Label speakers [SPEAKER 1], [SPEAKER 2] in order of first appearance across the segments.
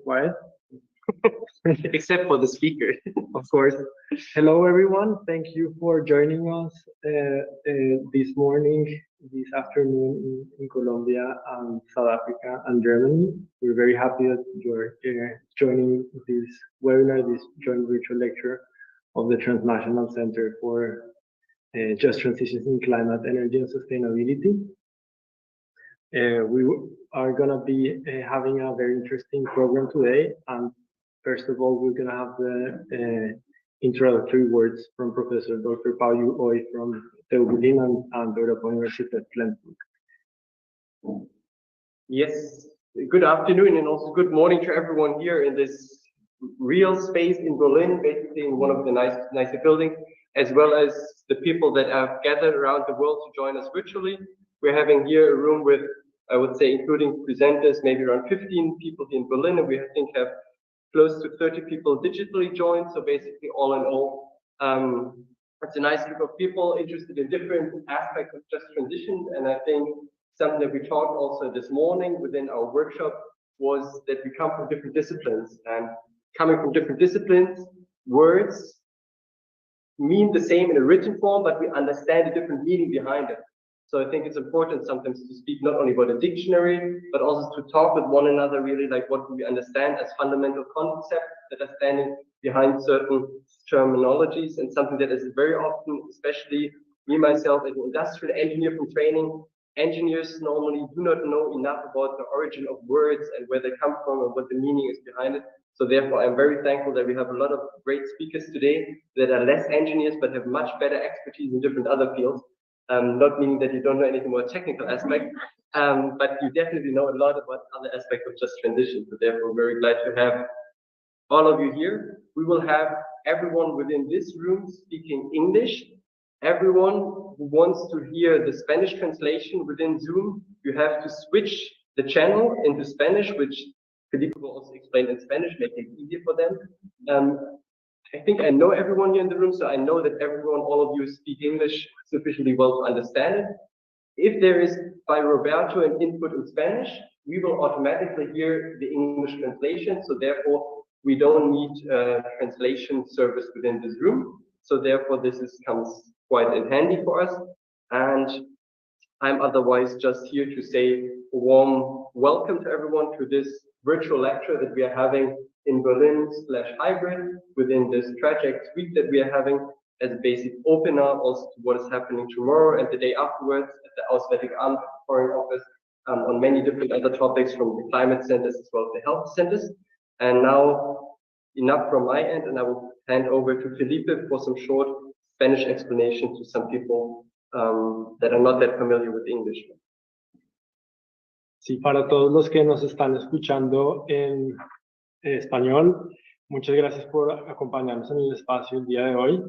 [SPEAKER 1] Quiet.
[SPEAKER 2] Except for the speaker.
[SPEAKER 1] Of course. Hello, everyone. Thank you for joining us this morning, this afternoon in Colombia and South Africa and Germany. We're very happy that you're joining this webinar, this joint virtual lecture of the Transnational Center for Just Transitions in Climate, Energy, and Sustainability. We are going to be having a very interesting program today. And first of all, we're going to have the introductory words from Professor Dr. Paulo Oy from TU Berlin and the University of Magdalena.
[SPEAKER 2] Yes, good afternoon and also good morning to everyone here in this real space in Berlin, basically in one of the nicer buildings, as well as the people that have gathered around the world to join us virtually. We're having here a room with, I would say, including presenters, maybe around 15 people here in Berlin, and we I think have close to 30 people digitally joined. So basically, all in all, it's a nice group of people interested in different aspects of just transition. And I think something that we talked also this morning within our workshop was that we come from different disciplines, and coming from different disciplines, words mean the same in a written form, but we understand a different meaning behind it. So I think it's important sometimes to speak not only about a dictionary, but also to talk with one another, really, like what do we understand as fundamental concepts that are standing behind certain terminologies, and something that is very often, especially me myself as an industrial engineer from training, engineers normally do not know enough about the origin of words and where they come from and what the meaning is behind it. So therefore, I'm very thankful that we have a lot of great speakers today that are less engineers, but have much better expertise in different other fields. Not meaning that you don't know anything about technical aspect, but you definitely know a lot about other aspects of just transition. So therefore, very glad to have all of you here. We will have everyone within this room speaking English. Everyone who wants to hear the Spanish translation within Zoom, you have to switch the channel into Spanish, which Felipe will also explain in Spanish, make it easier for them. I think I know everyone here in the room, so I know that everyone, all of you speak English sufficiently well to understand it. If there is, by Roberto, an input in Spanish, we will automatically hear the English translation, so therefore we don't need translation service within this room. So therefore this comes quite in handy for us. And I'm otherwise just here to say a warm welcome to everyone to this virtual lecture that we are having in Berlin/hybrid within this tragic week that we are having as a basic opener also to what is happening tomorrow and the day afterwards at the Auswärtige Amt Foreign Office on many different other topics from the climate centers as well as the health centers. And now enough from my end, and I will hand over to Felipe for some short Spanish explanation to some people that are not that familiar with English.
[SPEAKER 1] Sí, para todos los que nos están escuchando en español, muchas gracias por acompañarnos en el espacio el día de hoy.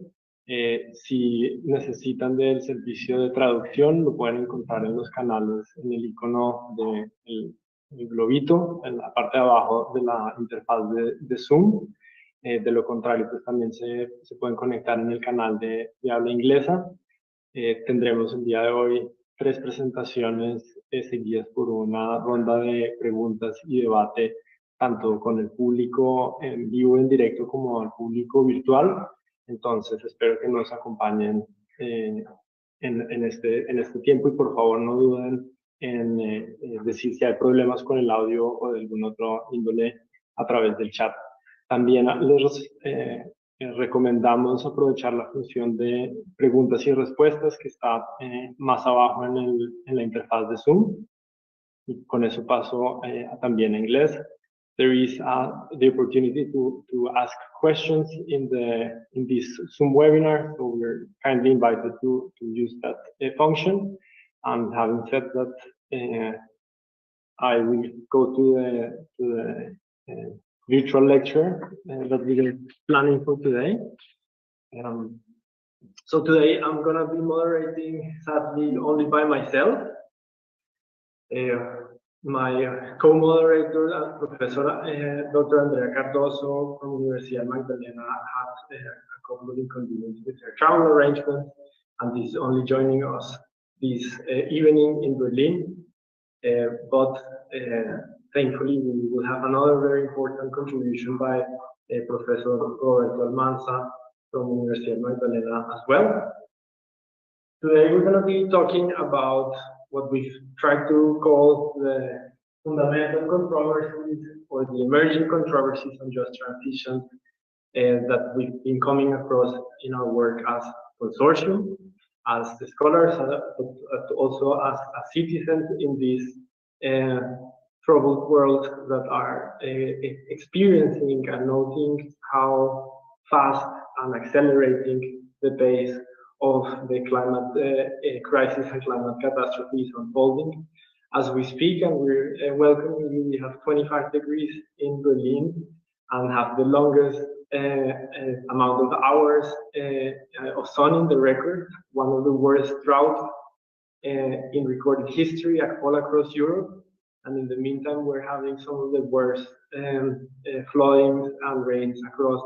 [SPEAKER 1] Si necesitan del servicio de traducción, lo pueden encontrar en los canales, en el icono del globito, en la parte de abajo de la interfaz de Zoom. De lo contrario, pues también se pueden conectar en el canal de habla inglesa. Tendremos el día de hoy 3 presentaciones seguidas por una ronda de preguntas y debate tanto con el público en vivo, en directo, como al público virtual. Entonces, espero que nos acompañen en este tiempo y por favor no duden en decir si hay problemas con el audio o de algún otro índole a través del chat. También les recomendamos aprovechar la función de preguntas y respuestas que está más abajo en la interfaz de Zoom. Y con eso paso también a inglés. There is the opportunity to ask questions in this Zoom webinar, so we're kindly invited to use that function. And having said that, I will go to the virtual lecture that we're planning for today. So today I'm going to be moderating, sadly, only by myself. My co-moderator, Professor Dr. Andrea Cardoso from University of Magdalena, had a couple of inconveniences with her travel arrangements, and is only joining us this evening in Berlin. But thankfully, we will have another very important contribution by Professor Roberto Almanza from the University of Magdalena as well. Today, we're going to be talking about what we've tried to call the fundamental controversies or the emerging controversies on just transition that we've been coming across in our work as consortium, as scholars, but also as citizens in this troubled world that are experiencing and noting how fast and accelerating the pace of the climate crisis and climate catastrophe is unfolding. As we speak, and we're welcoming you, we have 25 degrees in Berlin and have the longest amount of hours of sun in the record, one of the worst droughts in recorded history all across Europe. And in the meantime, we're having some of the worst floodings and rains across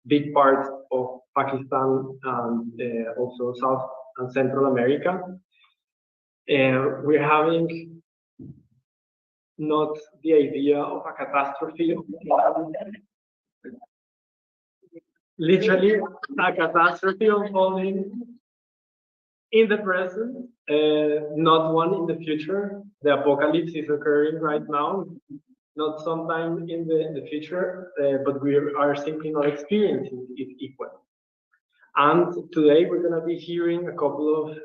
[SPEAKER 1] big parts of Pakistan and also South and Central America. We're having not the idea of a catastrophe, literally a catastrophe unfolding in the present, not one in the future. The apocalypse is occurring right now, not sometime in the future, but we are simply not experiencing it equally. And today we're going to be hearing a couple of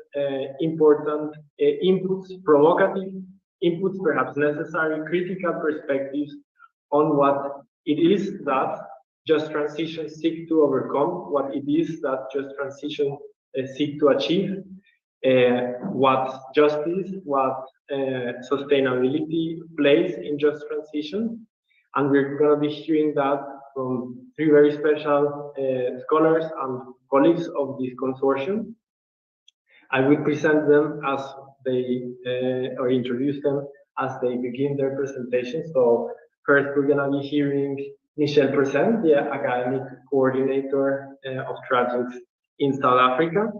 [SPEAKER 1] important inputs, provocative inputs, perhaps necessary, critical perspectives on what it is that just transition seek to overcome, what it is that just transition seek to achieve, what justice, what sustainability plays in just transition. And we're going to be hearing that from three very special scholars and colleagues of this consortium. I will present them as they, or introduce them as they begin their presentation. So first we're going to be hearing Michelle Pressend, the academic coordinator of Tragics in South Africa.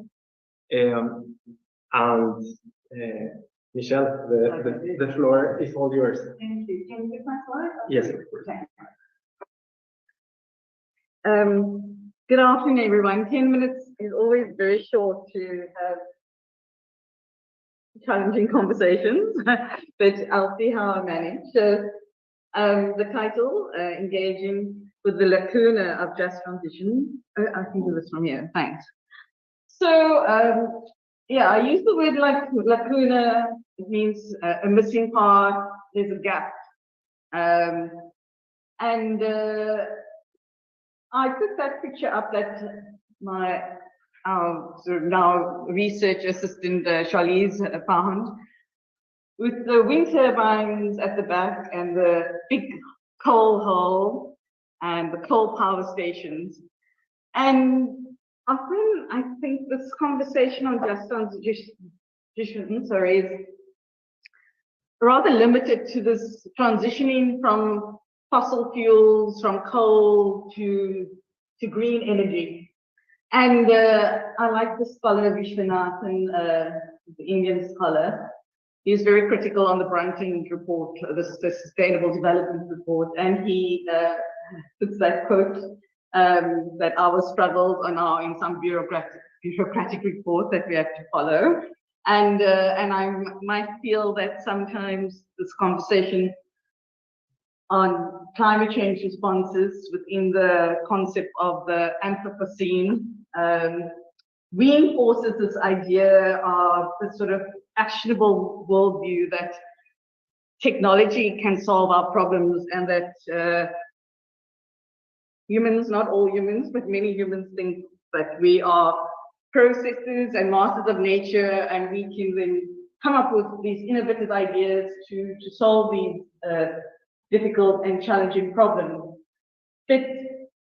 [SPEAKER 1] Michelle, the floor is all yours.
[SPEAKER 3] Thank you. Can you get my slide?
[SPEAKER 1] Yes, of course.
[SPEAKER 3] Good afternoon, everyone. 10 minutes is always very short to have challenging conversations, but I'll see how I manage. So, the title, Engaging with the Lacuna of Just Transition. I can do this from here. Thanks. So, yeah, I use the word like lacuna. It means a missing part. There's a gap, and I put that picture up that my sort of now research assistant Charlize found, with the wind turbines at the back and the big coal hole and the coal power stations. And often I think this conversation on just transition is rather limited to this transitioning from fossil fuels, from coal to green energy. And I like the scholar Vishwanathan, the Indian scholar. He's very critical on the Brundtland report, the Sustainable Development Report, and he puts that quote that our struggles are now in some bureaucratic report that we have to follow. And I might feel that sometimes this conversation on climate change responses within the concept of the Anthropocene reinforces this idea of the sort of actionable worldview that technology can solve our problems, and that humans, not all humans, but many humans think that we are processors and masters of nature, and we can then come up with these innovative ideas to solve these difficult and challenging problems. But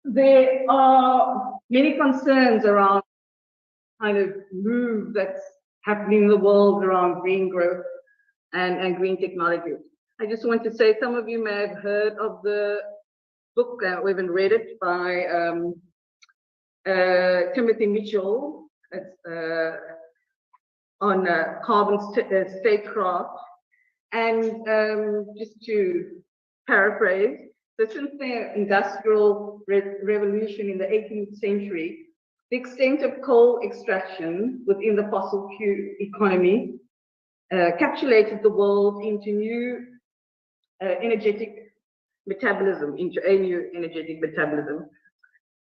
[SPEAKER 3] there are many concerns around kind of move that's happening in the world around green growth and green technology. I just want to say, some of you may have heard of the book, we haven't read it, by Timothy Mitchell. It's on carbon statecraft. And just to paraphrase. So since the Industrial Revolution in the 18th century, the extent of coal extraction within the fossil fuel economy capsulated the world into new energetic metabolism,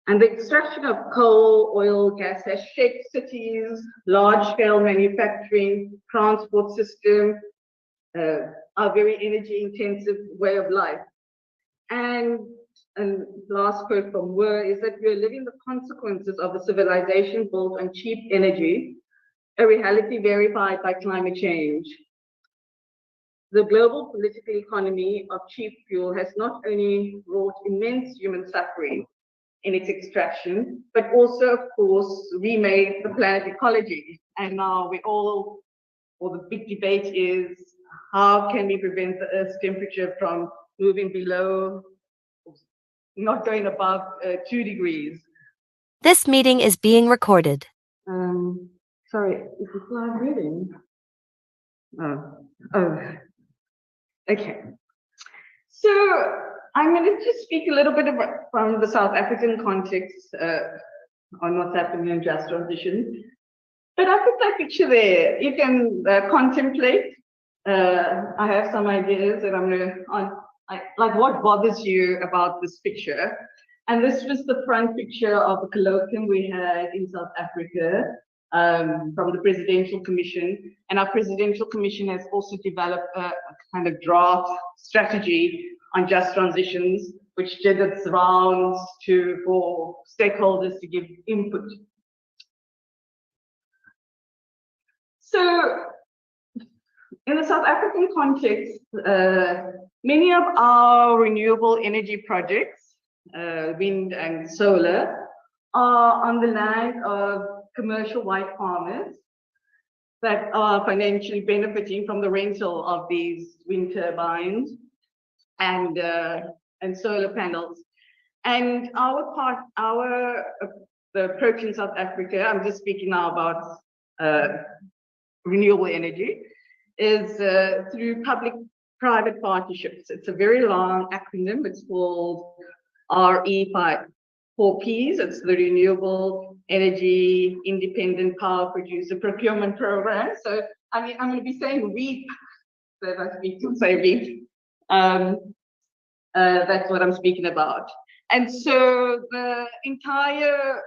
[SPEAKER 3] And the extraction of coal, oil, gas has shaped cities, large-scale manufacturing, transport system, our very energy-intensive way of life. And last quote from Wer is that we are living the consequences of a civilization built on cheap energy, a reality verified by climate change. The global political economy of cheap fuel has not only wrought immense human suffering in its extraction, but also, of course, remade the planet ecology. And now the big debate is, how can we prevent the Earth's temperature from moving below, not going above 2 degrees?
[SPEAKER 4] This meeting is being recorded.
[SPEAKER 3] Sorry, is the slide moving? Oh, okay. So I'm going to just speak a little bit about, from the South African context on what's happening in just transition. But I put that picture there. You can contemplate. I have some ideas that I'm going to, like what bothers you about this picture. And this was the front picture of the colloquium we had in South Africa from the Presidential Commission. And our Presidential Commission has also developed a kind of draft strategy on just transitions, which did its rounds for stakeholders to give input. So in the South African context, many of our renewable energy projects, wind and solar, are on the land of commercial white farmers that are financially benefiting from the rental of these wind turbines and solar panels. And the approach in South Africa, I'm just speaking now about renewable energy, is through public-private partnerships. It's a very long acronym. It's called RE4Ps. It's the Renewable Energy Independent Power Producer Procurement Program. So, I mean, I'm going to be saying REAP, so if I speak to say REAP. That's what I'm speaking about. And so the entire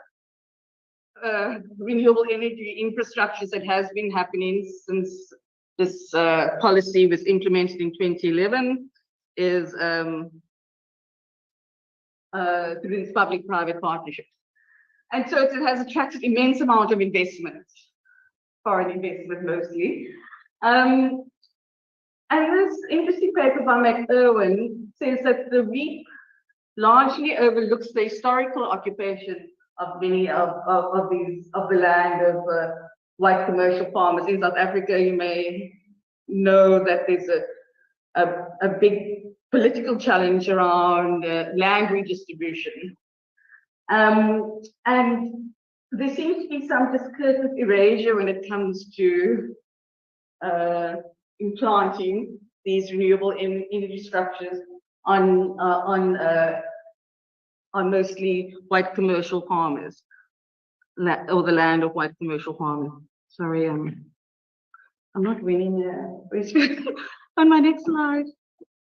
[SPEAKER 3] renewable energy infrastructures that has been happening since this policy was implemented in 2011 is through these public-private partnerships. And so it has attracted immense amount of investment, foreign investment mostly. And this interesting paper by McIrwin says that the REAP largely overlooks the historical occupation of many of the land of white commercial farmers. In South Africa, you may know that there's a big political challenge around land redistribution. And there seems to be some discursive erasure when it comes to implanting these renewable energy structures on mostly white commercial farmers, or the land of white commercial farmers. Sorry, I'm not winning on my next slide.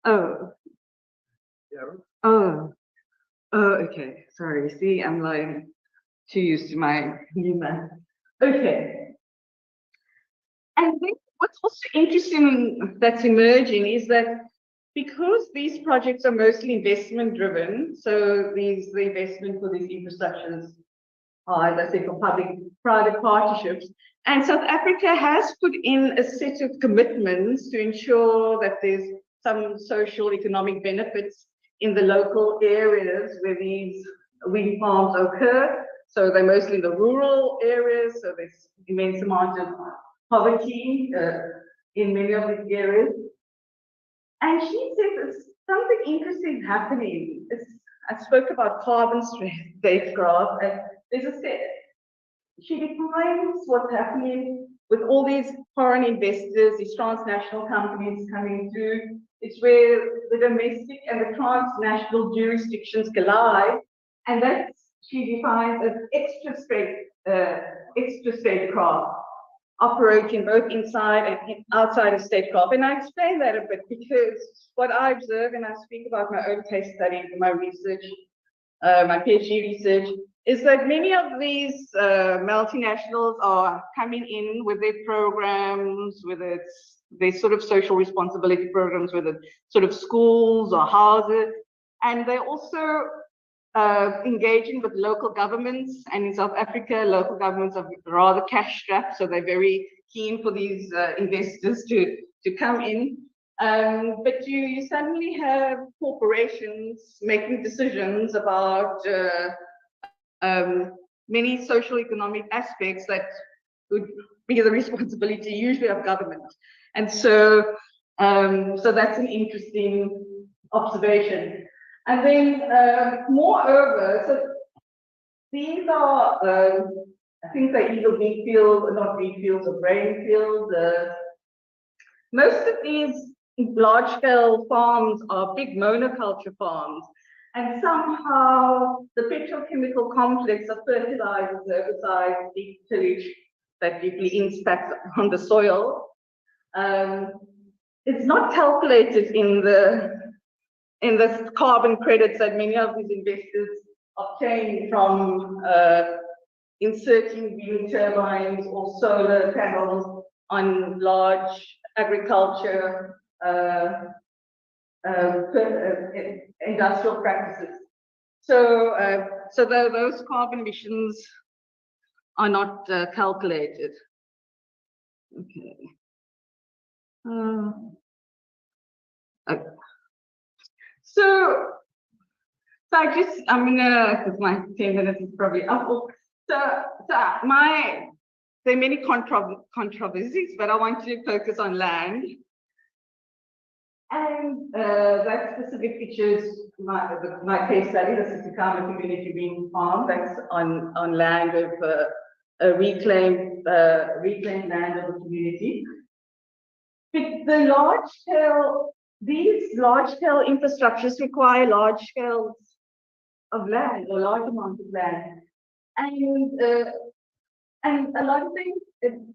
[SPEAKER 3] Oh. Oh, okay. Sorry. See, I'm like too used to my new math. Okay. And then what's also interesting that's emerging is that because these projects are mostly investment driven, so the investment for these infrastructures are, as I say, for public-private partnerships, and South Africa has put in a set of commitments to ensure that there's some social economic benefits in the local areas where these wind farms occur. So they're mostly in the rural areas, so there's immense amount of poverty in many of these areas. And she said there's something interesting happening. I spoke about carbon statecraft, and there's a set. She defines what's happening with all these foreign investors, these transnational companies coming through, it's where the domestic and the transnational jurisdictions collide, and that she defines as extra statecraft, operating both inside and outside of statecraft. And I explain that a bit because what I observe, and I speak about my own case study, my research, my PhD research, is that many of these multinationals are coming in with their programs, whether it's their sort of social responsibility programs, whether it's sort of schools or houses, and they're also engaging with local governments. And in South Africa, local governments are rather cash-strapped, so they're very keen for these investors to come in. But you suddenly have corporations making decisions about many social economic aspects that would be the responsibility usually of government. And so, so that's an interesting observation. And then, moreover, so these are, I think they're either wheat fields, not wheat fields, or grain fields. Most of these large-scale farms are big monoculture farms. And somehow the petrochemical complex of fertilizers, herbicides, deep tillage that deeply impacts on the soil, it's not calculated in the carbon credits that many of these investors obtain from inserting wind turbines or solar panels on large agriculture industrial practices. So, so those carbon emissions are not calculated. Okay. Okay. So I'm gonna, because my 10 minutes is probably up. So there are many controversies, but I want to focus on land. And that specific features my case study, the Sisikama community wind farm, that's on land of a reclaimed land of the community. But these large scale infrastructures require large scales of land, or large amounts of land. And a lot of the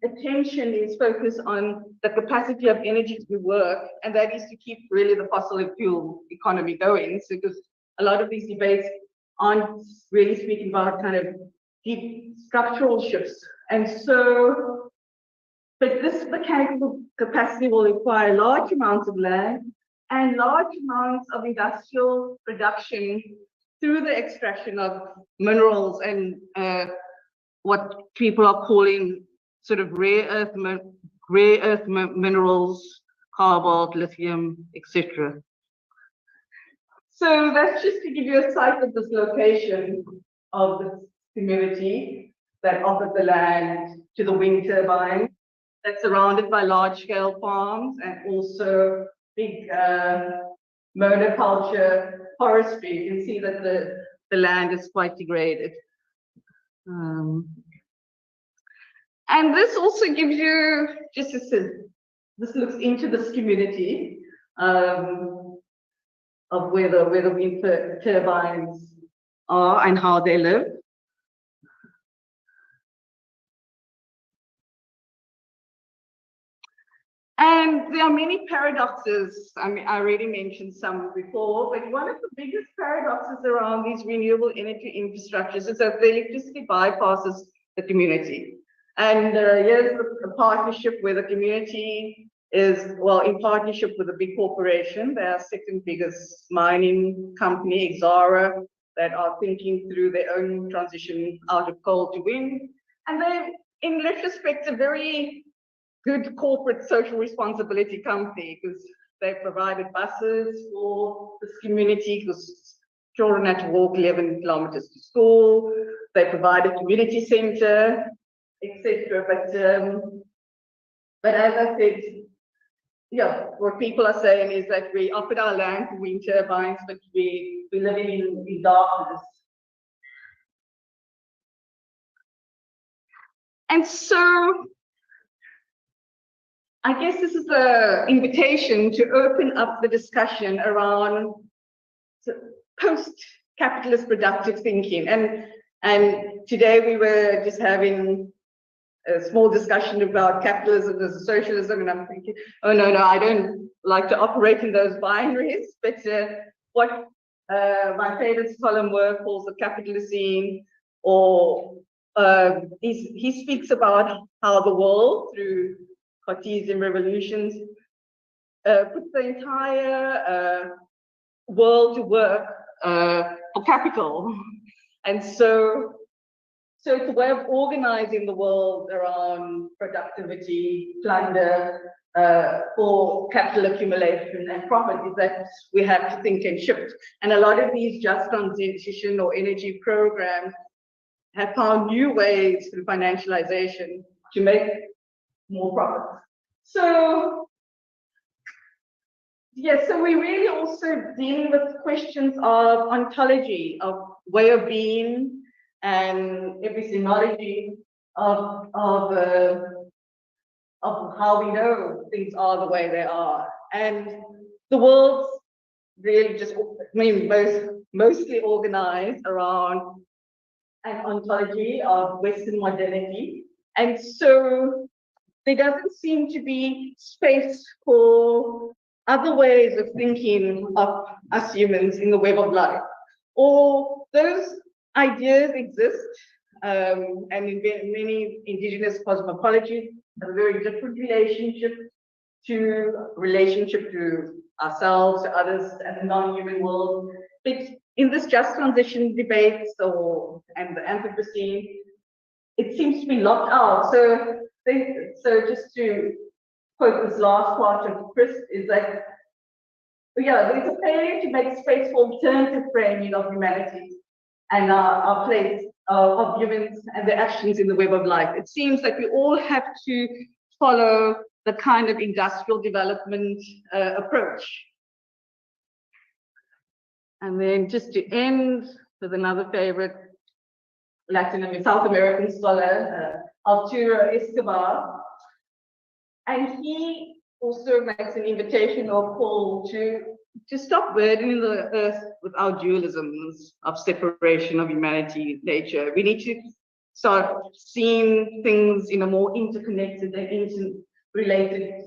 [SPEAKER 3] attention is focused on the capacity of energy to work, and that is to keep really the fossil fuel economy going. So, because a lot of these debates aren't really speaking about kind of deep structural shifts. And so, but this mechanical capacity will require large amounts of land and large amounts of industrial production through the extraction of minerals and what people are calling sort of rare earth minerals, cobalt, lithium, etc. So that's just to give you a sight of this location of this community that offered the land to the wind turbine, that's surrounded by large-scale farms and also big monoculture forestry. You can see that the land is quite degraded. And this also gives you just a sense. This looks into this community of where the wind turbines are and how they live. And there are many paradoxes. I mean, I already mentioned some before, but one of the biggest paradoxes around these renewable energy infrastructures is that the electricity bypasses the community. And here's the partnership where the community is, well, in partnership with a big corporation. They are second biggest mining company, Exara, that are thinking through their own transition out of coal to wind. And they're, in retrospect, a very good corporate social responsibility company, because they provided buses for this community because children had to walk 11 kilometers to school. They provided community center, etc. But as I said, yeah, what people are saying is that we offered our land to wind turbines, but we're living in darkness. And so I guess this is an invitation to open up the discussion around post-capitalist productive thinking. And today we were just having a small discussion about capitalism as socialism, and I'm thinking, oh no, I don't like to operate in those binaries, but what my favorite column work calls the Capitalocene, or he speaks about how the world, through Cartesian revolutions, puts the entire world to work for capital. And so it's a way of organizing the world around productivity, plunder, for capital accumulation and profit, is that we have to think and shift. And a lot of these just transition or energy programs have found new ways through financialization to make more profit. So, yes, so we really also deal with questions of ontology, of way of being, and epistemology of how we know things are the way they are. And the world's really just, mostly organized around an ontology of Western modernity. And so there doesn't seem to be space for other ways of thinking of us humans in the web of life. Or those ideas exist, and in many indigenous cosmologies have a very different relationship to ourselves, to others, and the non-human world. But in this just transition debates and the Anthropocene, it seems to be locked out. So just to quote this last part of Chris, is that, yeah, there's a failure to make space for alternative framing of humanity and our place of humans and their actions in the web of life. It seems like we all have to follow the kind of industrial development approach. And then just to end with another favorite South American scholar, Arturo Escobar, and he also makes an invitation or call to stop burdening the earth with our dualisms of separation of humanity, nature. We need to start seeing things in a more interconnected and interrelated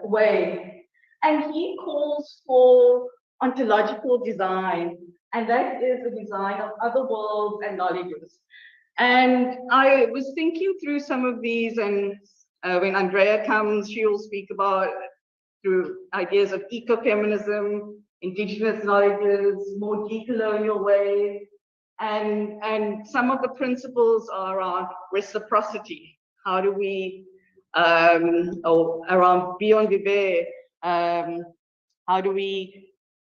[SPEAKER 3] way. And he calls for ontological design, and that is the design of other worlds and knowledges. And I was thinking through some of these, and when Andrea comes, she will speak about through ideas of ecofeminism, indigenous knowledges, more decolonial ways, and some of the principles are around reciprocity. How do we, around beyond vivere, how do we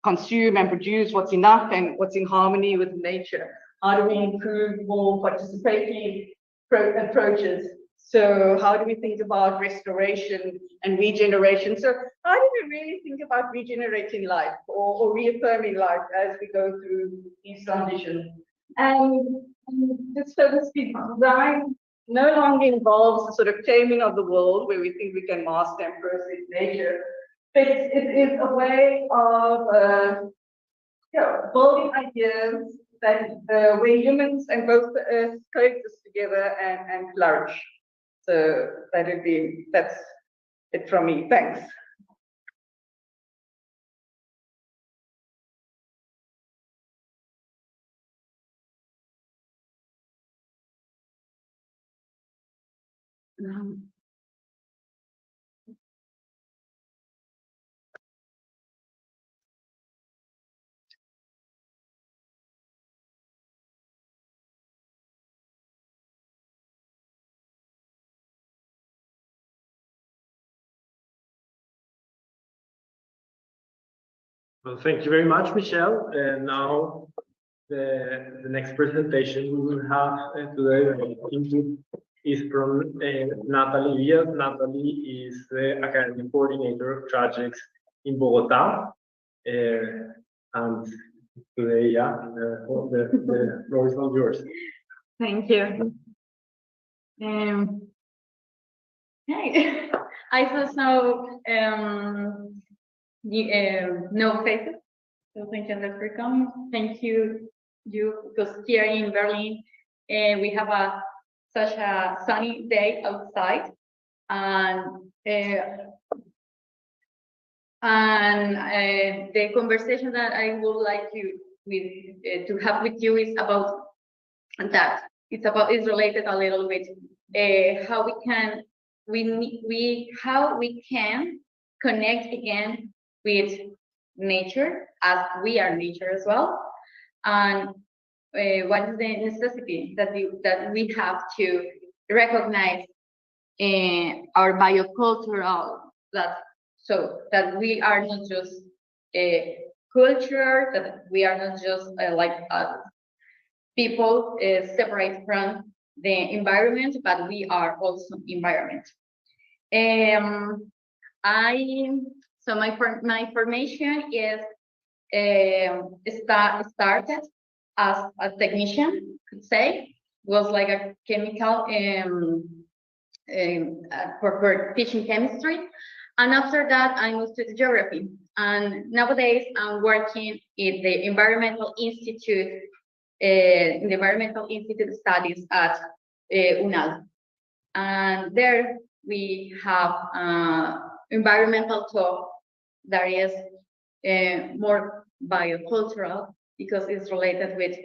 [SPEAKER 3] consume and produce what's enough and what's in harmony with nature? How do we improve more participatory approaches? So how do we think about restoration and regeneration? So how do we really think about regenerating life or reaffirming life as we go through these transitions? And this design no longer involves the sort of taming of the world where we think we can master and process nature, but it is a way of building ideas that where humans and both the earth coexist together and flourish. So that's it from me. Thanks.
[SPEAKER 1] Well, thank you very much, Michelle. And now the next presentation we will have today is from Nataly Díaz. Nataly is the academic coordinator of projects in Bogotá. And today, the floor is all yours.
[SPEAKER 5] Thank you. Hey, I also no faces. So thank you for coming. Thank you, because here in Berlin, we have such a sunny day outside, and the conversation that I would like to have with you is about that. It's related a little bit how we can connect again with nature, as we are nature as well, and what is the necessity that we have to recognize our biocultural, so that we are not just a culture, that we are not just people separate from the environment, but we are also environment. So my formation is started as a technician, could say, was like a chemical for teaching chemistry, and after that I moved to geography, and nowadays I'm working in the Environmental Institute. In the Environmental Institute studies at UNAL, and there we have environmental talk that is more biocultural, because it's related with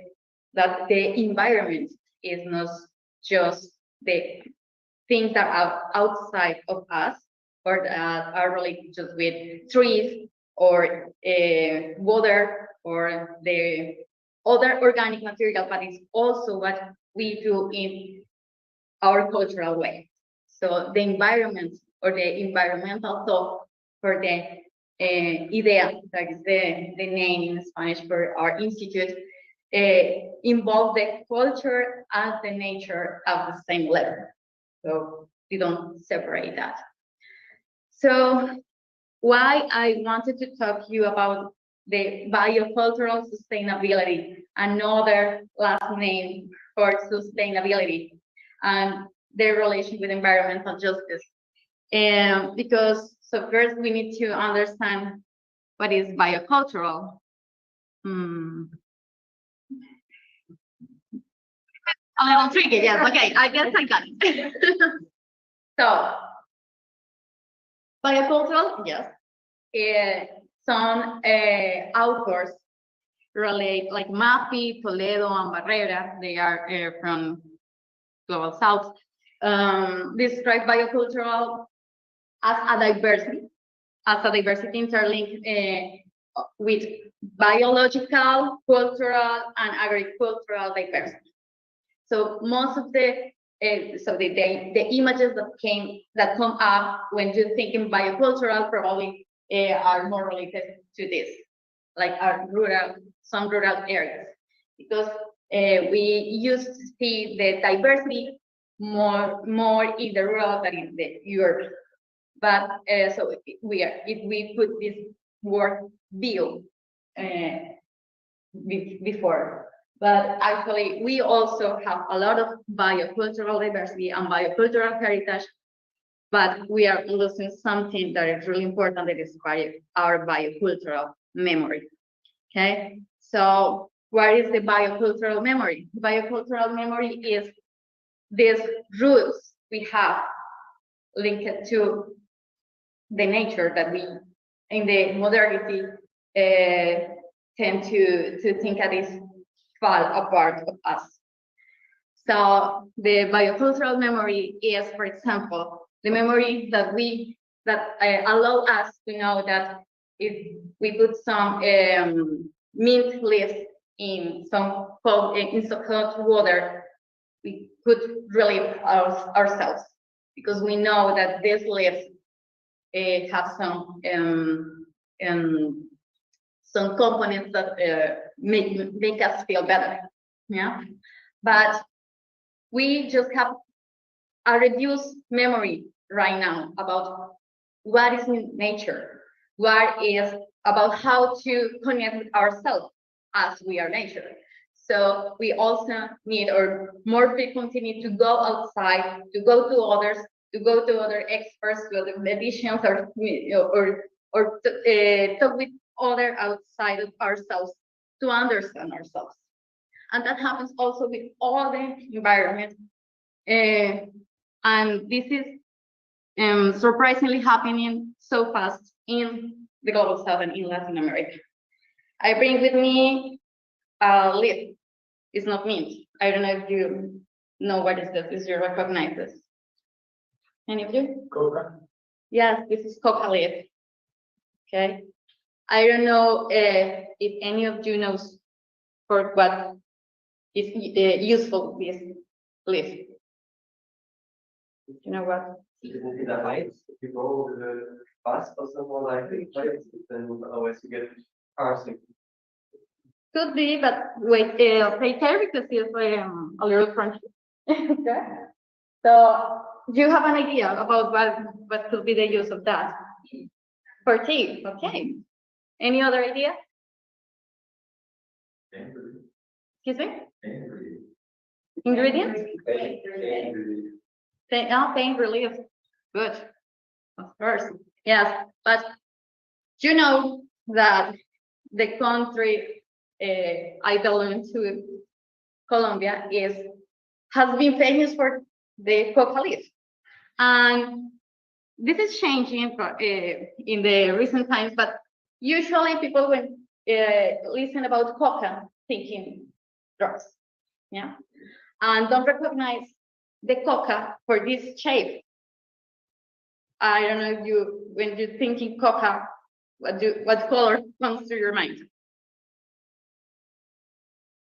[SPEAKER 5] that the environment is not just the things that are outside of us, or that are related just with trees or water or the other organic material, but it's also what we do in our cultural way. So the environment, or the environmental thought, for the idea, that is the name in Spanish for our institute, involve the culture and the nature at the same level. So we don't separate that. So why I wanted to talk to you about the biocultural sustainability, another last name for sustainability, and their relation with environmental justice. Because, so first we need to understand what is biocultural. A little tricky, yes, okay, I guess I got it. So, biocultural, yes. Some authors relate, like Mapi, Toledo, and Barrera, they are from Global South, describe biocultural as a diversity interlinked with biological, cultural, and agricultural diversity. So most of the images that come up when you think in biocultural probably are more related to this, like some rural areas, because we used to see the diversity more in the rural than in the urban. But so if we put this word bio before, but actually we also have a lot of biocultural diversity and biocultural heritage, but we are losing something that is really important, that is our biocultural memory. Okay, so what is the biocultural memory? Biocultural memory is these roots we have linked to the nature that we, in the modernity, tend to think that is fall apart of us. So the biocultural memory is, for example, the memory that allow us to know that if we put some mint leaves in some cold water, we could relieve ourselves, because we know that these leaves have some components that make us feel better. Yeah, but we just have a reduced memory right now about what is in nature, what is about how to connect with ourselves as we are nature. So we also need, or more frequently need, to go outside, to go to others, to go to other experts, to other editions, or talk with other outside of ourselves to understand ourselves. And that happens also with all the environment. And this is surprisingly happening so fast in the global south and in Latin America. I bring with me a leaf. It's not mint. I don't know if you know what is this, if you recognize this. Any of you?
[SPEAKER 1] Coca.
[SPEAKER 5] Yes, this is coca leaf. Okay. I don't know if any of you knows for what is useful this leaf. You know what?
[SPEAKER 2] In the heights, if you go with the bus or something like that, then otherwise you get car sick.
[SPEAKER 5] Could be, but wait, take care because it's a little crunchy. Okay. So, do you have an idea about what could be the use of that? For tea, okay. Any other idea? Excuse me? Ingredients? Pain relief. Good. Of course. Yes, but you know that the country I belong to, Colombia, has been famous for the coca leaf. And this is changing in the recent times, but usually people when listen about coca thinking drugs, yeah, and don't recognize the coca for this shape. I don't know if you, when you're thinking coca, what color comes to your mind?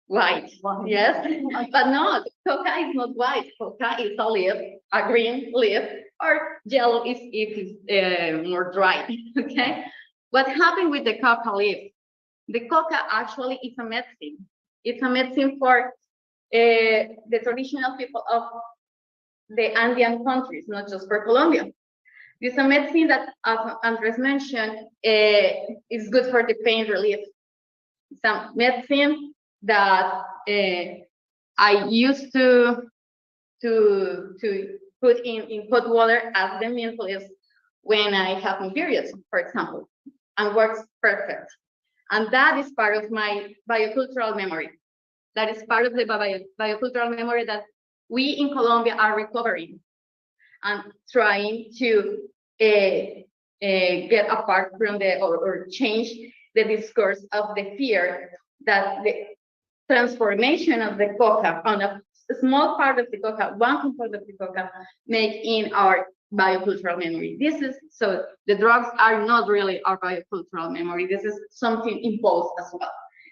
[SPEAKER 5] White, yes, but no, coca is not white. Coca is a leaf, a green leaf, or yellow if it's more dry. Okay, what happened with the coca leaf? The coca actually is a medicine. It's a medicine for the traditional people of the Andean countries, not just for Colombia. It's a medicine that, as Andres mentioned, is good for the pain relief. It's a medicine that I used to put in hot water as the mint leaves when I have my periods, for example, and works perfect. And that is part of my biocultural memory. That is part of the biocultural memory that we in Colombia are recovering and trying to get apart from or change the discourse of the fear that the transformation of the coca on a small part of the coca, one component of the coca, make in our biocultural memory. This is, so the drugs are not really our biocultural memory. This is something imposed as well.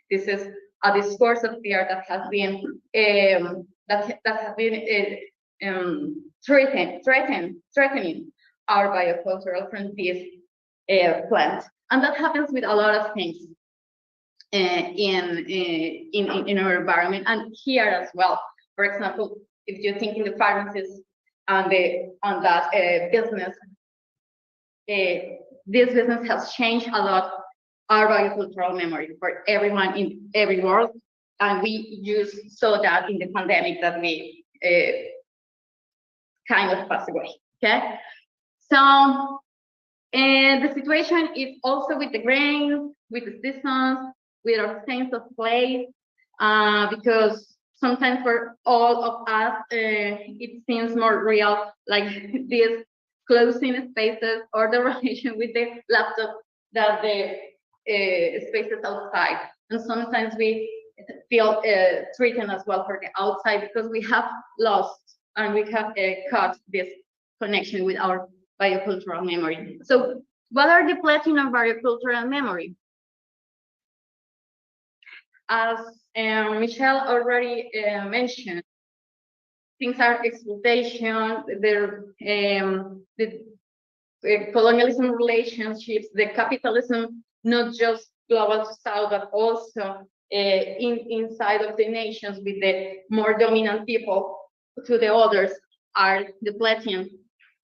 [SPEAKER 5] This is a discourse of fear that has been threatening our biocultural from this plant, and that happens with a lot of things in our environment and here as well. For example, if you think in the pharmacies and on that business, this business has changed a lot our biocultural memory for everyone in every world, and we just saw that in the pandemic that we kind of passed away. Okay, so the situation is also with the grains, with the seasons, with our sense of place, because sometimes for all of us, it seems more real, like these closing spaces or the relation with the laptop that the spaces outside. And sometimes we feel threatened as well for the outside because we have lost and we have cut this connection with our biocultural memory. So what are the pledging of biocultural memory? As Michelle already mentioned, things are exploitation, the colonialism relationships, the capitalism, not just global south, but also inside of the nations with the more dominant people to the others are depleting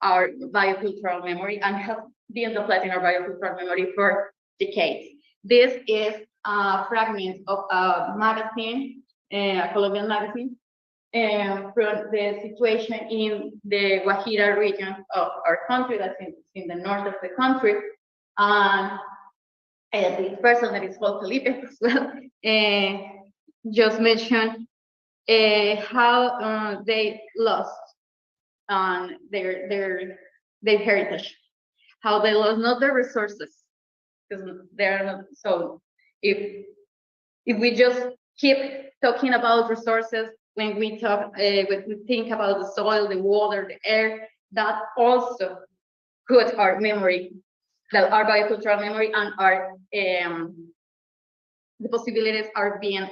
[SPEAKER 5] our biocultural memory and have been depleting our biocultural memory for decades. This is a fragment of a magazine, a Colombian magazine, from the situation in the Guajira region of our country, that's in the north of the country. And this person that is called Felipe as well, just mentioned how they lost their heritage, how they lost not their resources, because they're not. So if we just keep talking about resources, when we think about the soil, the water, the air, that also could our memory, that our biocultural memory and our the possibilities are being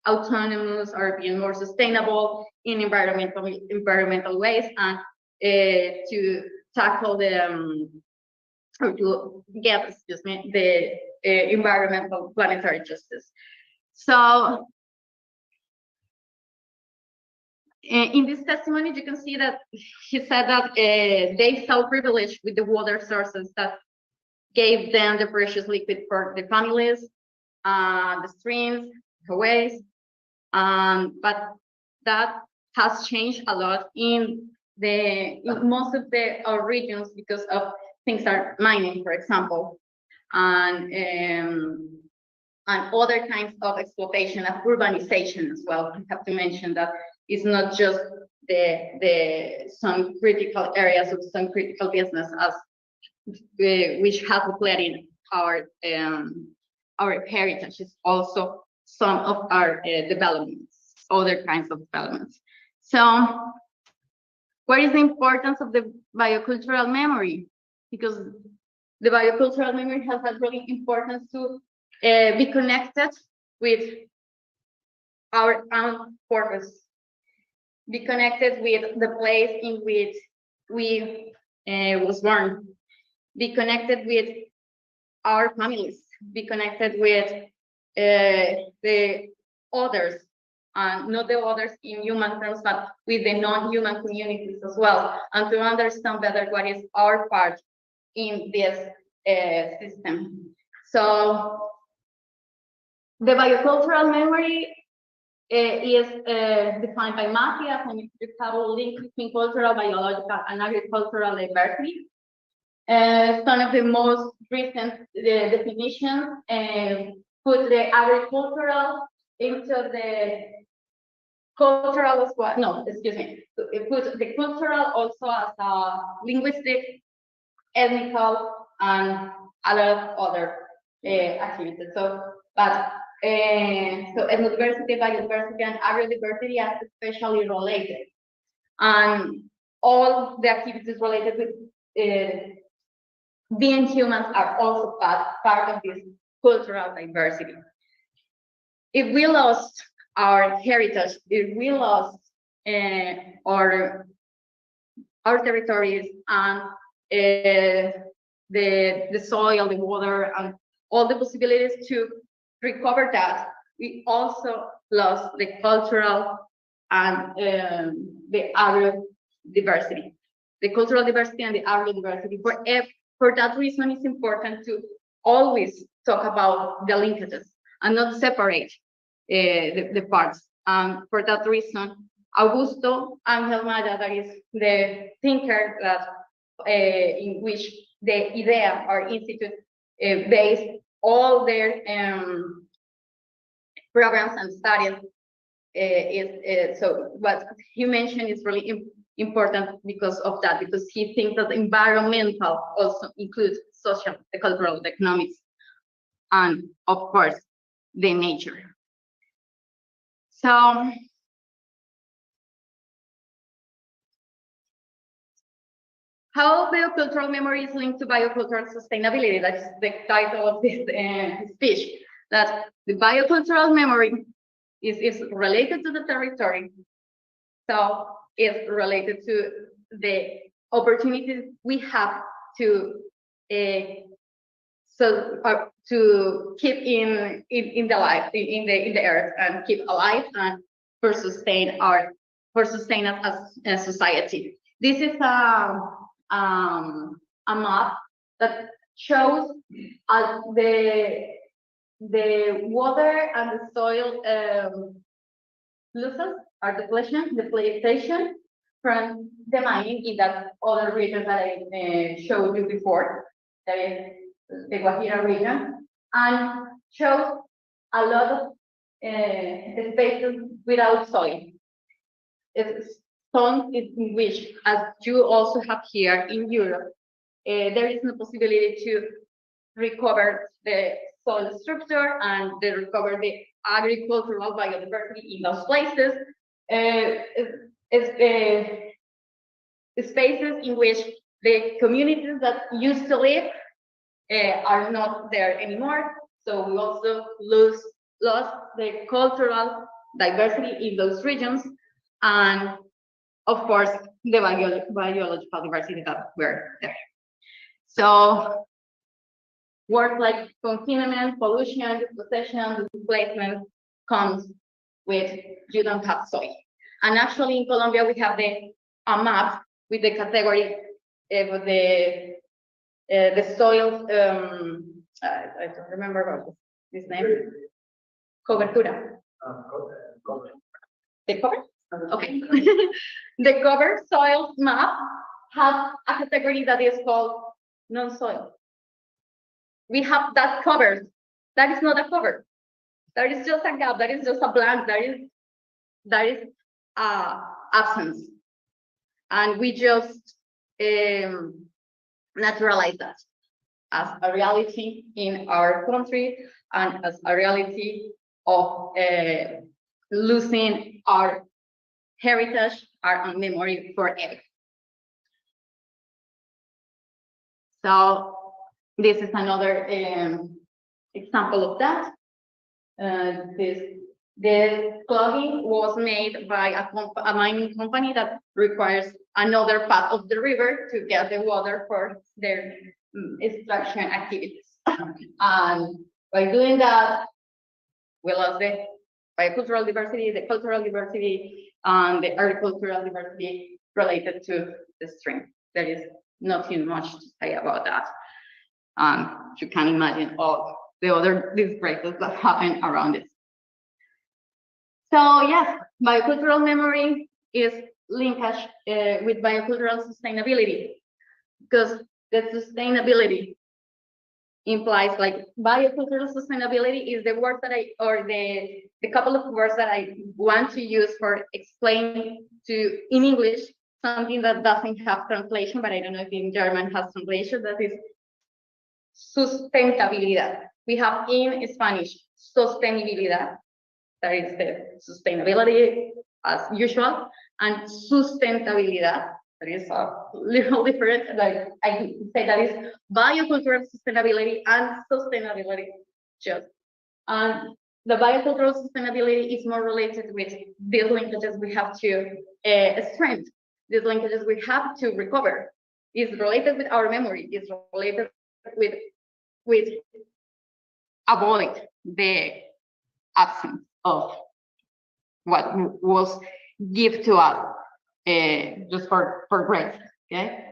[SPEAKER 5] autonomous, are being more sustainable in environmental ways, and to tackle the or to get, the environmental planetary justice. So in this testimony, you can see that he said that they felt privileged with the water sources that gave them the precious liquid for the families, the streams, the ways, but that has changed a lot in most of our regions because of things like mining, for example, and other kinds of exploitation of urbanization as well. I have to mention that it's not just some critical areas of some critical business as which have played in our heritage. It's also some of our developments, other kinds of developments. So, what is the importance of the biocultural memory? Because the biocultural memory has a really importance to be connected with our own purpose, be connected with the place in which we was born, be connected with our families, be connected with the others, and not the others in human terms, but with the non-human communities as well, and to understand better what is our part in this system. So the biocultural memory is defined by Matthew as an inextricable link between cultural, biological, and agricultural diversity. Some of the most recent definitions put the agricultural into the cultural as well. No, excuse me. It puts the cultural also as a linguistic, ethnical, and a lot of other activities. So, but so ethnodiversity, biodiversity, and agrodiversity are especially related, and all the activities related with being humans are also part of this cultural diversity. If we lost our heritage, if we lost our territories and the soil, the water, and all the possibilities to recover that, we also lost the cultural and the agrodiversity, the cultural diversity and the agrodiversity. For that reason, it's important to always talk about the linkages and not separate the parts. For that reason, Augusto Ángel Maya, that is the thinker that in which the IDEA, our institute, based all their programs and studies, so what he mentioned is really important because of that, because he thinks that environmental also includes social, the cultural, the economics, and of course, the nature. So, how biocultural memory is linked to biocultural sustainability? That's the title of this speech. That the biocultural memory is related to the territory. So it's related to the opportunities we have to to keep in the life in the earth and keep alive and for sustain us as a society. This is a map that shows the water and the soil losses are depletion from the mining in that other region that I showed you before, that is the Guajira region, and shows a lot of spaces without soil. It's zones in which, as you also have here in Europe, there is no possibility to recover the soil structure and they recover the agricultural biodiversity in those places. Spaces in which the communities that used to live are not there anymore. So we also lost the cultural diversity in those regions, and of course the biological diversity that were there. So words like confinement, pollution, dispossession, displacement comes with you don't have soil. And actually in Colombia we have a map with the category of the soils. I don't remember what this name. Cobertura. The cover? Okay. The cover soil map has a category that is called non-soil. We have that covered. That is not a cover. That is just a gap. That is just a blank. That is absence. And we just naturalize that as a reality in our country and as a reality of losing our heritage, our memory forever. So this is another example of that. The clogging was made by a mining company that requires another path of the river to get the water for their extraction activities. And by doing that, we lost the biocultural diversity, the cultural diversity, and the agricultural diversity related to the stream. There is nothing much to say about that. You can imagine all the other disgraces that happen around it. So yes, biocultural memory is linkage with biocultural sustainability, because the sustainability implies like biocultural sustainability is the word that the couple of words that I want to use for explaining to in English something that doesn't have translation, but I don't know if in German has translation. That is sustentabilidad. We have in Spanish sostenibilidad, that is the sustainability as usual, and sustentabilidad, that is a little different. Like I can say that is biocultural sustainability and sustainability just. And the biocultural sustainability is more related with these linkages we have to strengthen, these linkages we have to recover. It's related with our memory. It's related with avoid the absence of what was given to us just for grace. Okay.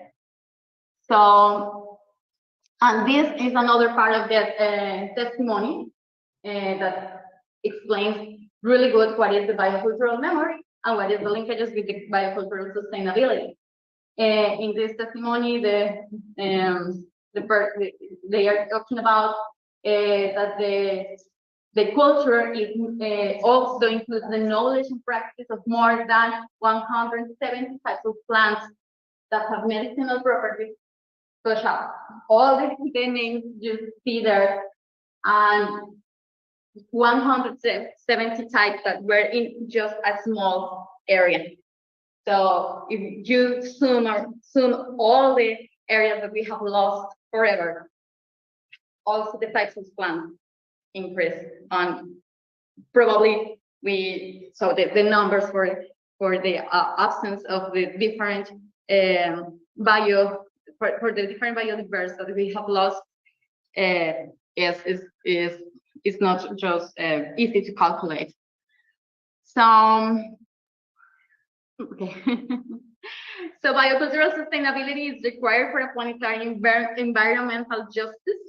[SPEAKER 5] So, and this is another part of the testimony that explains really good what is the biocultural memory and what is the linkages with the biocultural sustainability. In this testimony, they are talking about that the culture is also includes the knowledge and practice of more than 170 types of plants that have medicinal properties, such as all the names you see there, and 170 types that were in just a small area. So if you zoom all the areas that we have lost forever, also the types of plants increase, and probably the numbers for the absence of the different for the different biodiversity that we have lost is not just easy to calculate. So okay. So biocultural sustainability is required for a planetary environmental justice,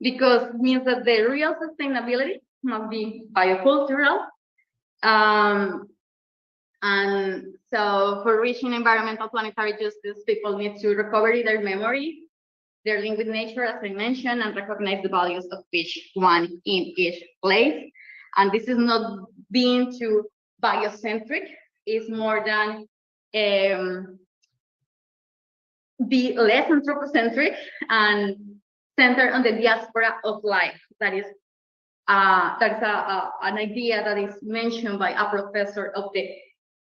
[SPEAKER 5] because it means that the real sustainability must be biocultural, And so for reaching environmental planetary justice, people need to recover their memory, their link with nature, as I mentioned, and recognize the values of each one in each place. And this is not being too biocentric, it's more than be less anthropocentric and centered on the diaspora of life. That is an idea that is mentioned by a professor of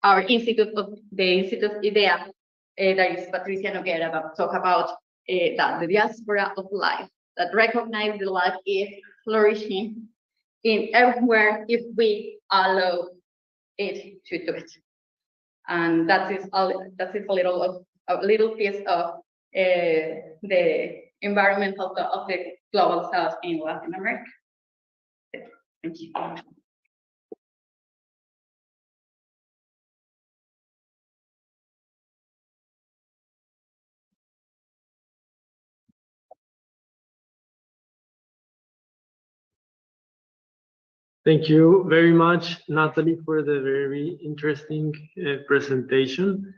[SPEAKER 5] our institute of the Institute of IDEA, that is Patricia Noguera, that talk about that the diaspora of life, that recognize the life is flourishing in everywhere if we allow it to do it. And that is a little piece of the environmental of the global south in Latin America. Thank you.
[SPEAKER 1] Thank you very much, Natalie, for the very interesting presentation.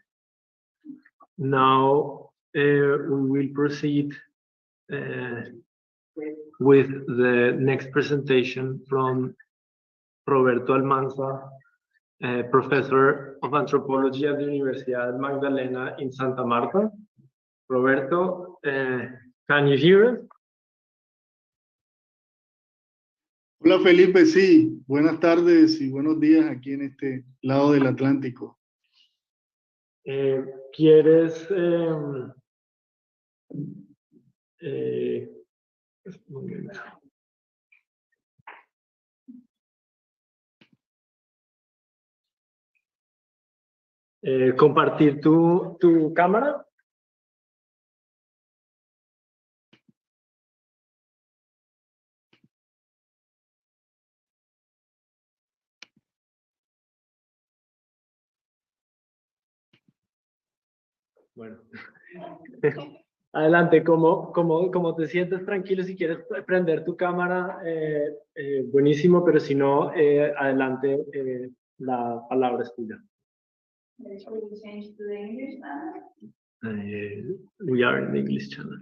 [SPEAKER 1] Now we will proceed with the next presentation from Roberto Almanza, Professor of Anthropology at the University of Magdalena in Santa Marta. Roberto, can you hear us?
[SPEAKER 6] Hola Felipe, sí, buenas tardes y buenos días aquí en este lado del Atlántico.
[SPEAKER 1] ¿Quieres compartir tu cámara? Bueno, adelante, como te sientes tranquilo, si quieres prender tu cámara, buenísimo, pero si no, adelante, la palabra es tuya. We are in the English channel.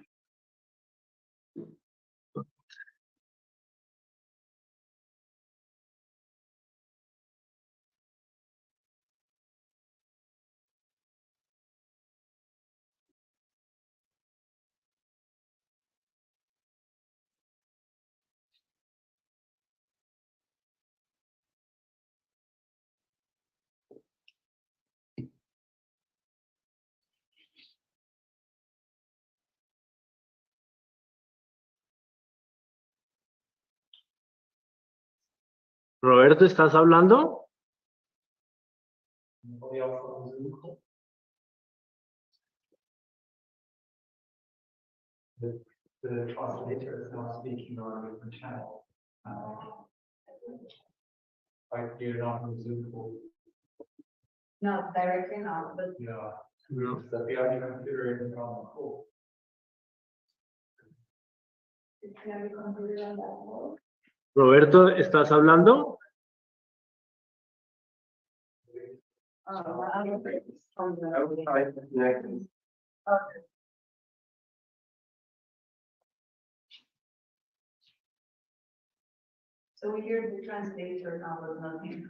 [SPEAKER 1] Roberto, ¿estás hablando?
[SPEAKER 7] The translator is now speaking on a different channel. Like you're not on Zoom call.
[SPEAKER 3] No, directly not, but
[SPEAKER 7] Yeah. No. So we are considering it on the call.
[SPEAKER 3] it's gonna be concluded on that wall.
[SPEAKER 1] Roberto, ¿estás hablando?
[SPEAKER 3] I'm afraid it's from the.
[SPEAKER 2] I will try to connect.
[SPEAKER 3] Okay. So we hear the translator now, but nothing.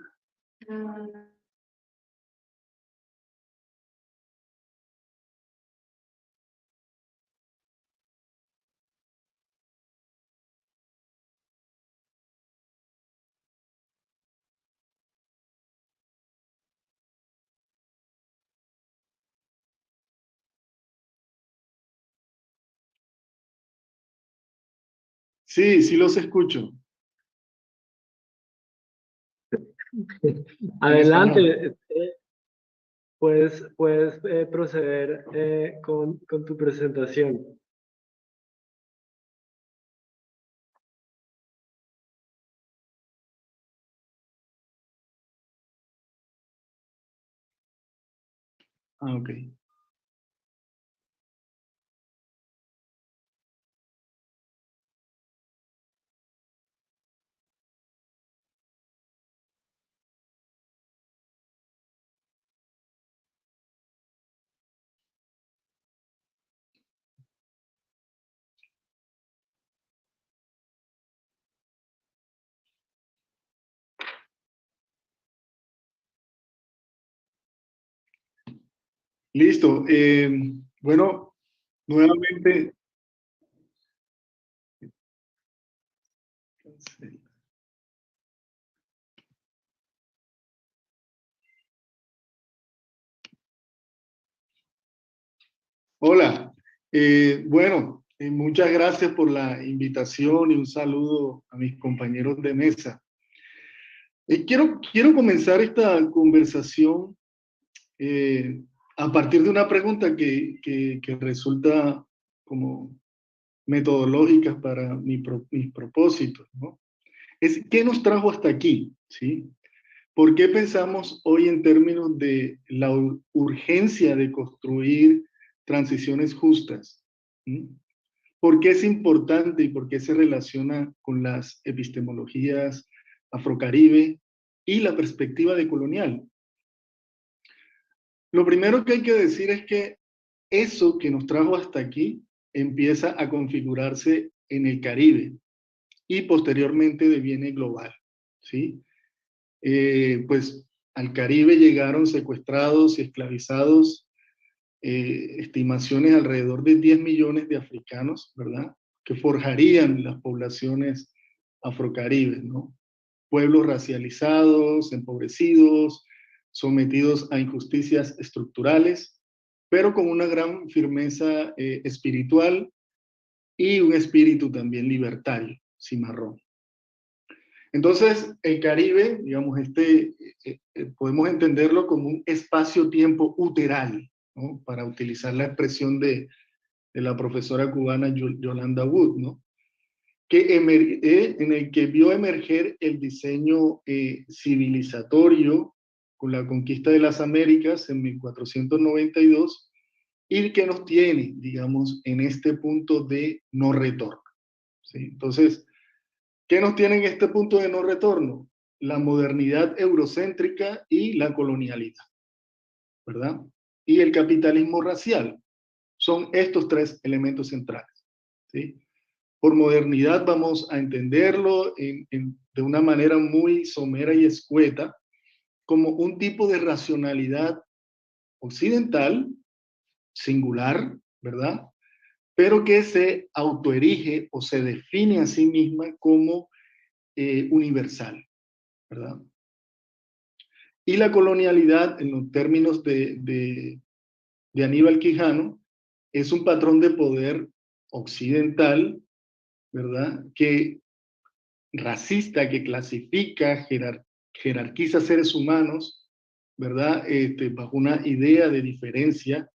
[SPEAKER 6] Sí, sí los escucho.
[SPEAKER 1] Adelante, puedes proceder con tu presentación.
[SPEAKER 6] Ah, ok. Listo. Bueno, nuevamente. Hola. Bueno, muchas gracias por la invitación y un saludo a mis compañeros de mesa. Quiero comenzar esta conversación a partir de una pregunta que resulta como metodológica para mis propósitos, ¿no? Es, ¿qué nos trajo hasta aquí? ¿Sí? ¿Por qué pensamos hoy en términos de la urgencia de construir transiciones justas? ¿Mm? ¿Por qué es importante y por qué se relaciona con las epistemologías afrocaribe y la perspectiva decolonial? Lo primero que hay que decir es que eso que nos trajo hasta aquí empieza a configurarse en el Caribe y posteriormente deviene global, ¿sí? Pues al Caribe llegaron secuestrados y esclavizados, estimaciones alrededor de 10 millones de africanos, ¿verdad? Que forjarían las poblaciones afrocaribes, ¿no? Pueblos racializados, empobrecidos, sometidos a injusticias estructurales, pero con una gran firmeza espiritual y un espíritu también libertario, cimarrón. Entonces, el Caribe, digamos, podemos entenderlo como un espacio-tiempo uteral, ¿no? Para utilizar la expresión de la profesora cubana Yolanda Wood, ¿no? En el que vio emerger el diseño civilizatorio con la conquista de las Américas en 1492 y que nos tiene, digamos, en este punto de no retorno, ¿sí? Entonces, ¿qué nos tiene en este punto de no retorno? La modernidad eurocéntrica y la colonialidad, ¿verdad? Y el capitalismo racial. Son estos tres elementos centrales, ¿sí? Por modernidad vamos a entenderlo de una manera muy somera y escueta como un tipo de racionalidad occidental, singular, ¿verdad? Pero que se autoerige o se define a sí misma como universal, ¿verdad? Y la colonialidad, en los términos de Aníbal Quijano, es un patrón de poder occidental, ¿verdad? Que racista, que clasifica, jerarquiza seres humanos, ¿verdad? Bajo una idea de diferencia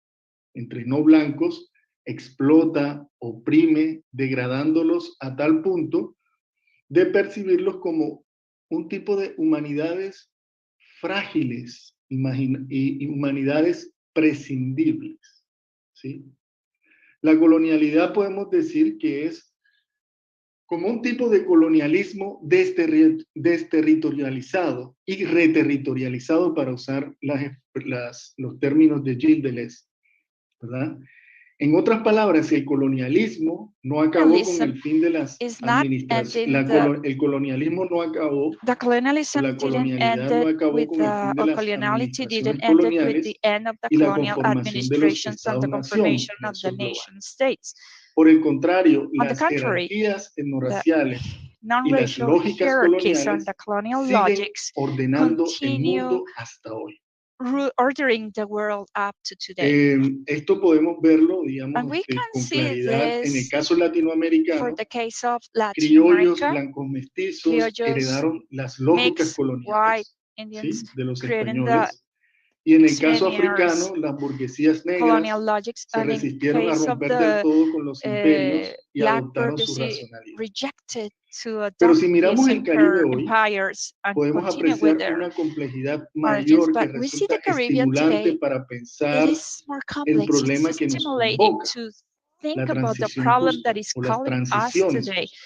[SPEAKER 6] entre no blancos, explota, oprime, degradándolos a tal punto de percibirlos como un tipo de humanidades frágiles y humanidades prescindibles, ¿sí? La colonialidad podemos decir que es como un tipo de colonialismo desterritorializado y reterritorializado, para usar los términos de Gilles Deleuze, ¿verdad? En otras palabras, el colonialismo no acabó con el fin de las administraciones. El colonialismo no acabó,
[SPEAKER 8] The colonialism
[SPEAKER 6] la
[SPEAKER 8] didn't
[SPEAKER 6] colonialidad
[SPEAKER 8] end
[SPEAKER 6] no acabó
[SPEAKER 8] with
[SPEAKER 6] con el fin de
[SPEAKER 8] or
[SPEAKER 6] las
[SPEAKER 8] coloniality didn't
[SPEAKER 6] administraciones
[SPEAKER 8] end with
[SPEAKER 6] coloniales
[SPEAKER 8] the end of the
[SPEAKER 6] y la
[SPEAKER 8] colonial
[SPEAKER 6] conformación de los
[SPEAKER 8] administrations and the
[SPEAKER 6] Estados-nación,
[SPEAKER 8] confirmation of the
[SPEAKER 6] esos globales.
[SPEAKER 8] nation states.
[SPEAKER 6] Por el contrario,
[SPEAKER 8] On the
[SPEAKER 6] las
[SPEAKER 8] contrary,
[SPEAKER 6] jerarquías etnorraciales y las
[SPEAKER 8] non-racial
[SPEAKER 6] lógicas
[SPEAKER 8] hierarchies and
[SPEAKER 6] coloniales
[SPEAKER 8] the colonial
[SPEAKER 6] siguen
[SPEAKER 8] logics
[SPEAKER 6] ordenando el
[SPEAKER 8] continue
[SPEAKER 6] mundo hasta hoy.
[SPEAKER 8] ordering the world up to today.
[SPEAKER 6] Esto podemos verlo, digamos,
[SPEAKER 8] And we can
[SPEAKER 6] con
[SPEAKER 8] see
[SPEAKER 6] claridad en el
[SPEAKER 8] this
[SPEAKER 6] caso
[SPEAKER 8] for
[SPEAKER 6] latinoamericano.
[SPEAKER 8] the case of Latin
[SPEAKER 6] Criollos,
[SPEAKER 8] America.
[SPEAKER 6] blancos mestizos,
[SPEAKER 8] Criollos,
[SPEAKER 6] heredaron las lógicas
[SPEAKER 8] mixed, white
[SPEAKER 6] coloniales,
[SPEAKER 8] Indians,
[SPEAKER 6] ¿sí? De los
[SPEAKER 8] creating the
[SPEAKER 6] españoles. Y en el caso
[SPEAKER 8] Spaniards,
[SPEAKER 6] africano, las burguesías negras
[SPEAKER 8] colonial logics,
[SPEAKER 6] se
[SPEAKER 8] and in
[SPEAKER 6] resistieron a
[SPEAKER 8] case of
[SPEAKER 6] romper del
[SPEAKER 8] the
[SPEAKER 6] todo con los imperios y
[SPEAKER 8] black
[SPEAKER 6] adoptaron su
[SPEAKER 8] burgeousy
[SPEAKER 6] racionalidad.
[SPEAKER 8] rejected to
[SPEAKER 6] Pero
[SPEAKER 8] adopt
[SPEAKER 6] si miramos
[SPEAKER 8] these
[SPEAKER 6] el Caribe hoy,
[SPEAKER 8] empires and
[SPEAKER 6] podemos
[SPEAKER 8] continue with
[SPEAKER 6] apreciar
[SPEAKER 8] their
[SPEAKER 6] una complejidad
[SPEAKER 8] origins.
[SPEAKER 6] mayor que
[SPEAKER 8] But we see
[SPEAKER 6] resulta
[SPEAKER 8] the Caribbean
[SPEAKER 6] estimulante
[SPEAKER 8] today,
[SPEAKER 6] para
[SPEAKER 8] it
[SPEAKER 6] pensar
[SPEAKER 8] is more
[SPEAKER 6] el
[SPEAKER 8] complex.
[SPEAKER 6] problema
[SPEAKER 8] It's
[SPEAKER 6] que nos
[SPEAKER 8] stimulating
[SPEAKER 6] convoca,
[SPEAKER 8] to
[SPEAKER 6] la
[SPEAKER 8] think about the
[SPEAKER 6] transición
[SPEAKER 8] problem
[SPEAKER 6] justa
[SPEAKER 8] that is
[SPEAKER 6] o las
[SPEAKER 8] calling us
[SPEAKER 6] transiciones
[SPEAKER 8] today,
[SPEAKER 6] justas.